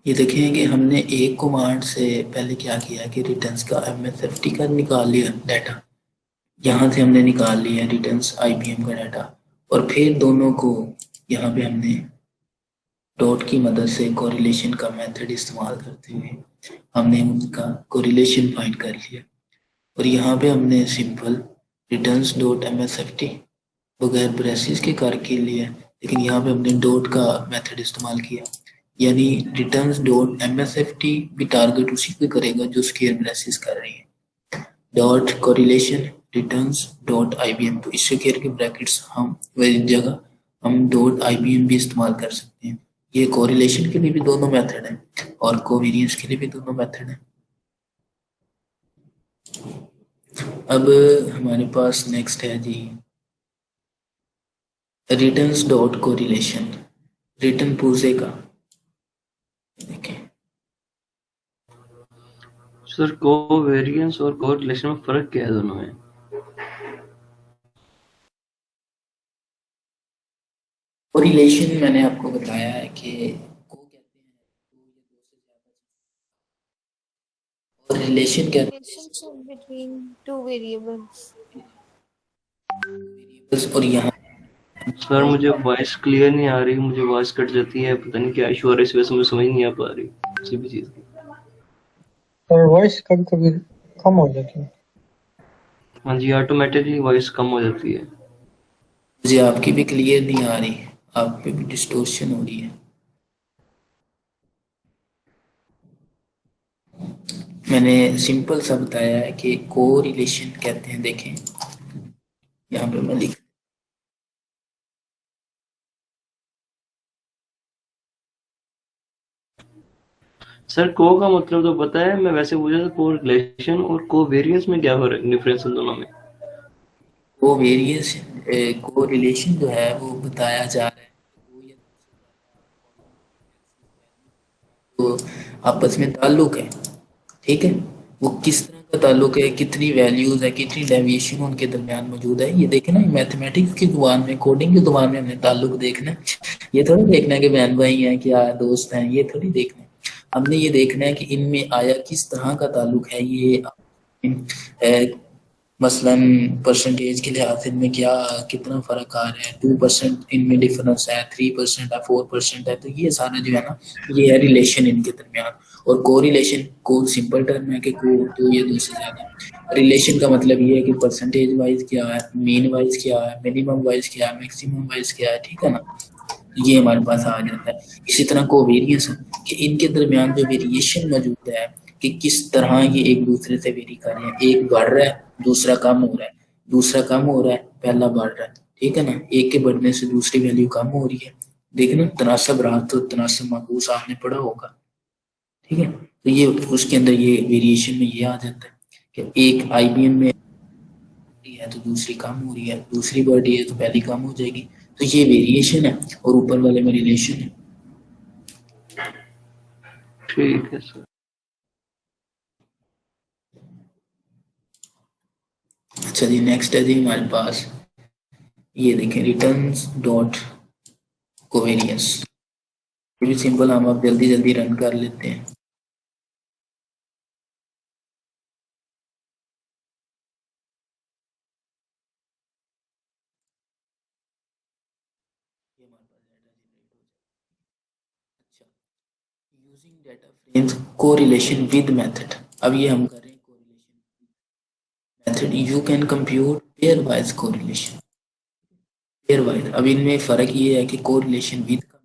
ये देखें कि हमने एक कमांड से पहले क्या किया कि रिटर्न्स का एमएसएफटी का निकाल लिया डाटा, यहाँ से हमने निकाल लिया रिटर्न्स आईबीएम का डाटा, और फिर दोनों को यहाँ पे हमने डॉट की मदद से कोरिलेशन का मेथड इस्तेमाल करते हुए हमने उनका कोरिलेशन फाइंड कर लिया। और यहाँ पे हमने सिंपल रिटर्न्स डॉट एमएसएफटी बगैर ब्रेसेस के करके लिया, लेकिन यहाँ पे हमने डॉट का मेथड इस्तेमाल किया, यानी रिटर्न्स डॉट एमएसएफटी भी टारगेट उसी पे करेगा जो स्क्वायर ब्रेसेस कर रही है। Dot correlation returns dot IBM, तो इस स्क्वायर के ब्रैकेट्स हम वही जगह हम डॉट आईबीएम भी इस्तेमाल कर सकते हैं। ये कोरिलेशन के लिए भी दोनों मेथड है और कोवेरियंस के लिए भी दोनों मेथड है। अब हमारे पास नेक्स्ट है जी रिटर्न्स डॉट कोरिलेशन, रिटर्न पूछेगा। देखें सर कोवेरियंस और कोरिलेशन में फर्क क्या है दोनों में? कोरिलेशन मैंने आपको बताया है कि को कहते हैं तो ये दो से ज्यादा, और रिलेशन कहते हैं relationship between two variables. Variables, और यहाँ सर मुझे वॉइस क्लियर नहीं आ रही, मुझे वॉइस कट जाती है, पता नहीं क्या इशू आ रहा है, इस वजह से मुझे समझ नहीं आ पा रही किसी भी चीज की। और वॉइस कभी कभी कम हो जाती है। हाँ जी, ऑटोमेटिकली वॉइस कम हो जाती है। मुझे आपकी भी क्लियर नहीं आ रही, आप पे भी डिस्टोर्शन हो रही है। मैंने सिंपल सा बताया है कि को रिलेशन कहते हैं, देखें यहाँ पे मैं लिख, सर को का मतलब तो पता है, मैं वैसे पूछा था को रिलेशन और को वेरिएंस में क्या फर्क डिफरेंस है दोनों में? को वेरियस को रिलेशन जो है वो बताया जा रहा है तो आपस में ताल्लुक है, ठीक है। वो किस तरह का ताल्लुक है, कितनी वैल्यूज है, कितनी डेविएशन उनके दरमियान मौजूद है, ये देखना है। मैथमेटिक्स की जुबान में, कोडिंग की जुबान में हमने ताल्लुक देखना है। ये थोड़ी देखना है कि बहन भाई हैं, क्या दोस्त हैं, ये थोड़ी देखना है। हमने ये देखना है कि इनमें आया किस तरह का ताल्लुक है। ये मसलन परसेंटेज के लिहाज से इनमें क्या कितना फर्क आ रहा है, 2% इनमें डिफरेंस है, 3% है, 4% है, तो ये सारा जो है ना, ये है रिलेशन इनके दरमियान। और को रिलेशन, को सिंपल टर्म है कि को तो ये दो से ज्यादा। रिलेशन का मतलब ये है कि परसेंटेज वाइज क्या है, मीन वाइज क्या है, मिनिमम वाइज क्या है, मैक्सिमम वाइज क्या है, ठीक है ना। ये हमारे पास आ जाता है। इसी तरह कोवेरियंस कि इनके दरमियान जो वेरिएशन मौजूद है कि किस तरह ये एक दूसरे से वेरी कर रहे हैं, एक बढ़ रहा है दूसरा कम हो रहा है, दूसरा कम हो रहा है पहला बढ़ रहा है, ठीक है ना। एक के बढ़ने से दूसरी वैल्यू कम हो रही है। देखना तनासब रात तो तनासब माकूस आपने पढ़ा होगा, ठीक है। तो ये उसके अंदर ये वेरिएशन में ये आ जाता है कि एक आईबीएम में है तो दूसरी कम हो रही है, दूसरी बढ़ रही है तो पहली कम हो जाएगी। तो ये वेरिएशन है और ऊपर वाले में रिलेशन है। ठीक है सर। अच्छा जी, नेक्स्ट है जी हमारे पास, ये देखें रिटर्न्स डॉट कोवेरियंस। ये भी सिंपल, हम अब जल्दी जल्दी रन कर लेते हैं। Using data frames correlation with method. अब ये हम कर रहे हैं correlation method. You can compute pair wise correlation, pair wise. अब इनमें फर्क ये है कि कोरिलेशन विद का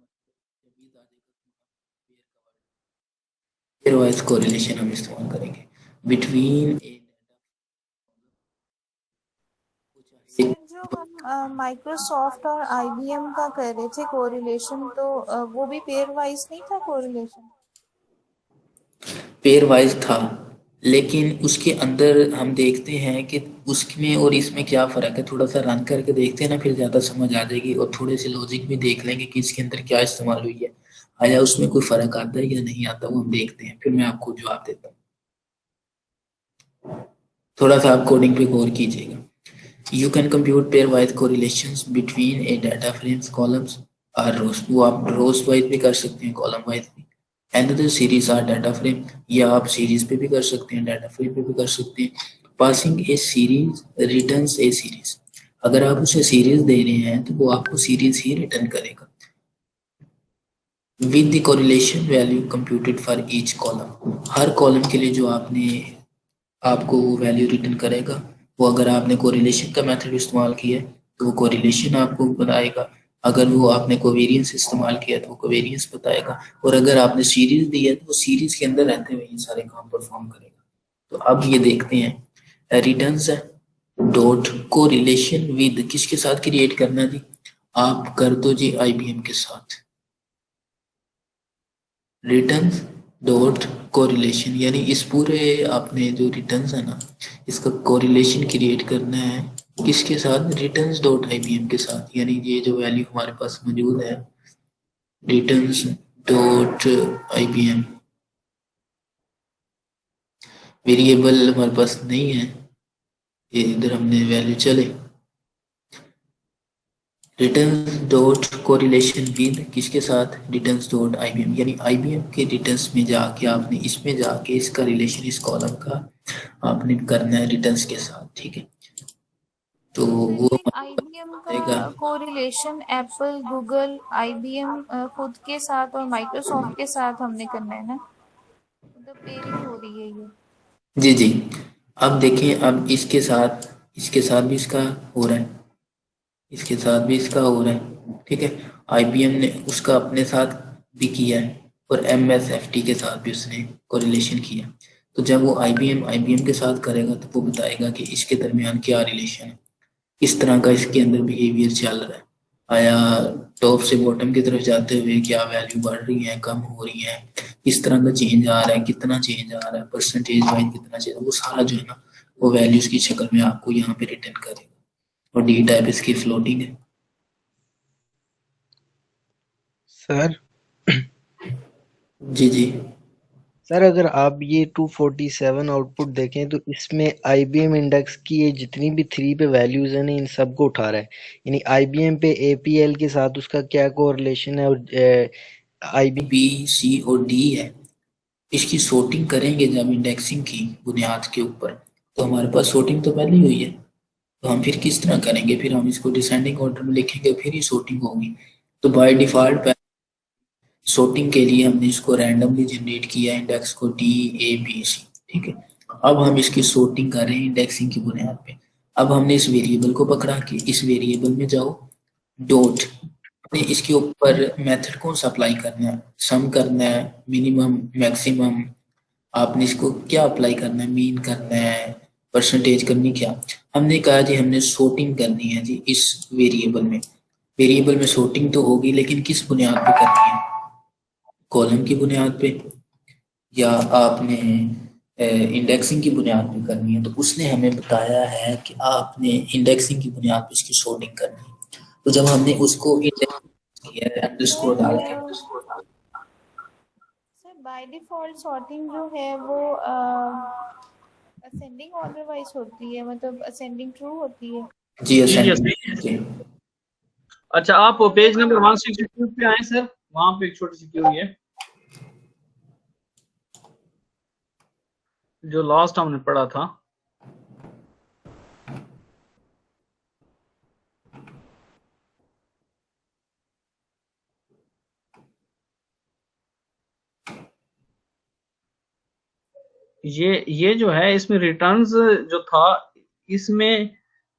पेयर वाइज कोरिलेशन हम इस्तेमाल करेंगे बिटवीन सर जो हम माइक्रोसॉफ्ट और आईबीएम का कर रहे थे कोरिलेशन, तो वो भी पेयर वाइज नहीं था कोरिलेशन? पेयर वाइज था, लेकिन उसके अंदर हम देखते हैं कि उसमें और इसमें क्या फ़र्क है। थोड़ा सा रन करके देखते हैं ना, फिर ज़्यादा समझ आ जाएगी। और थोड़े से लॉजिक भी देख लेंगे कि इसके अंदर क्या इस्तेमाल हुई है, आया उसमें कोई फ़र्क आता है या नहीं आता, वो हम देखते हैं, फिर मैं आपको जवाब देता हूँ। थोड़ा सा आप कोडिंग पे गौर कीजिएगा। You can compute pair wise correlations between A data frames columns और रोज। वो आप रोज वाइज भी कर सकते हैं, कॉलम वाइज भी। And series are data frame, या आप सीरीज पे भी कर सकते हैं, डाटा फ्रेम पे भी कर सकते हैं। पासिंग ए सीरीज रिटर्न्स ए सीरीज। अगर आप उसे सीरीज दे रहे हैं तो वो आपको सीरीज ही रिटर्न करेगा with the correlation value computed for each column. Her column के लिए जो आपको वो वैल्यू रिटर्न करेगा, वो अगर आपने कोरिलेशन का मेथड इस्तेमाल किया है तो वो कोरिलेशन आपको बताएगा, अगर वो आपने कोवेरियंस इस्तेमाल किया तो वो कोवेरियंस बताएगा, और अगर आपने सीरीज दी है तो वो सीरीज के अंदर रहते हुए ये सारे काम परफॉर्म करेगा। तो अब ये देखते हैं रिटर्न्स है डॉट कोरिलेशन विद, किसके साथ क्रिएट करना जी, आप कर दो जी आईबीएम के साथ। रिटर्न्स डॉट कोरिलेशन, यानी इस पूरे आपने जो रिटर्न्स है ना, इसका कोरिलेशन क्रिएट करना है किसके साथ, रिटर्न्स डॉट आईबीएम के साथ। यानी ये जो वैल्यू हमारे पास मौजूद है रिटर्न्स डॉट आईबीएम, वेरिएबल हमारे पास नहीं है, ये इधर हमने वैल्यू चले रिटर्न्स डॉट कोरिलेशन विद किसके साथ, रिटर्न्स डॉट आईबीएम। यानी आईबीएम के रिटर्न्स में जाके आपने इसमें जाके इसका रिलेशन इस कॉलम का आपने करना है रिटर्न्स के साथ, ठीक है। तो वो IBM आएगा। का कोरिलेशन एप्पल, गूगल, IBM खुद के साथ और माइक्रोसॉफ्ट के साथ हमने करना है ना, मतलब पेयरिंग हो रही है ये। जी जी। अब देखिए, अब इसके साथ भी इसका हो रहा है, इसके साथ भी इसका हो रहा है, ठीक है। IBM ने उसका अपने साथ भी किया है और MSFT के साथ भी उसने कोरिलेशन किया। तो जब वो IBM के साथ करेगा तो वो बताएगा कि इसके दरमियान क्या रिलेशन है, किस तरह का इसके अंदर बिहेवियर चल रहा है, आया टॉप से बॉटम की तरफ जाते हुए क्या वैल्यू बढ़ रही है, कम हो रही है, किस तरह का चेंज आ रहा है, कितना चेंज आ रहा है, परसेंटेज वाइज कितना चेंज, वो सारा जो है ना वो वैल्यूज की शक्ल में आपको यहाँ पे रिटर्न करेगा। और डी टाइप इसकी फ्लोटिंग है। सर जी जी। सर अगर आप ये 247 आउटपुट देखें तो इसमें IBM इंडेक्स की ये जितनी भी 3 पे वैल्यूज है ना, इन सबको उठा रहा है। यानी IBM पे APL के साथ उसका क्या कोरिलेशन है, और IBM B, C और D है, इसकी sorting करेंगे जब इंडेक्सिंग की बुनियाद के ऊपर, तो हमारे पास sorting तो पहले ही हुई है, तो हम फिर किस तरह करेंगे, फिर हम इसको डिसेंडिंग ऑर्डर में लिखेंगे, फिर ही sorting होगी। तो बाय डिफॉल्ट sorting के लिए हमने इसको रैंडमली जनरेट किया इंडेक्स को D, A, B, C, ठीक है। अब हम इसकी sorting कर रहे हैं इंडेक्सिंग की बुनियाद पे। अब हमने इस वेरिएबल को पकड़ा कि इस वेरिएबल में जाओ, डॉट आपने इसके ऊपर मेथड कौन सा अप्लाई करना है, सम करना है, मिनिमम, मैक्सिमम, आपने इसको क्या अप्लाई करना है, मीन करना है, परसेंटेज करनी, क्या हमने कहा जी हमने sorting करनी है जी इस वेरिएबल में sorting तो होगी, लेकिन किस बुनियाद पे करनी है, कॉलम की बुनियाद पे या आपने इंडेक्सिंग की बुनियाद पे करनी है। तो उसने हमें बताया है कि आपने इंडेक्सिंग की बुनियाद पे इसकी sorting करनी है। तो जब हमने उसको इंडेक्स किया है अंडरस्कोर डाल के, सर बाय डिफॉल्ट सॉर्टिंग जो है वो असेंडिंग ऑर्डर वाइज होती है, मतलब असेंडिंग ट्रू होती है। जी जी असेंडिंग। अच्छा, आप पेज नंबर 162 पे आए सर, वहां पे एक छोटी सी की हुई है जो लास्ट हमने पढ़ा था। ये जो है इसमें रिटर्न्स जो था, इसमें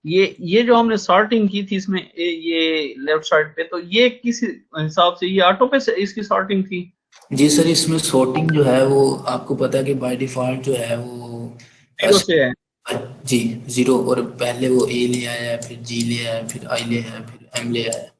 ये जो हमने सॉर्टिंग की थी इसमें ये लेफ्ट साइड पे, तो ये किस हिसाब से, ये ऑटो पे से इसकी सॉर्टिंग थी? जी सर, इसमें sorting जो है वो आपको पता है कि बाय डिफॉल्ट जो है वो 0 से है। जी 0, और पहले वो A ले आया है, फिर G ले आया, फिर I ले आया, फिर M ले आया,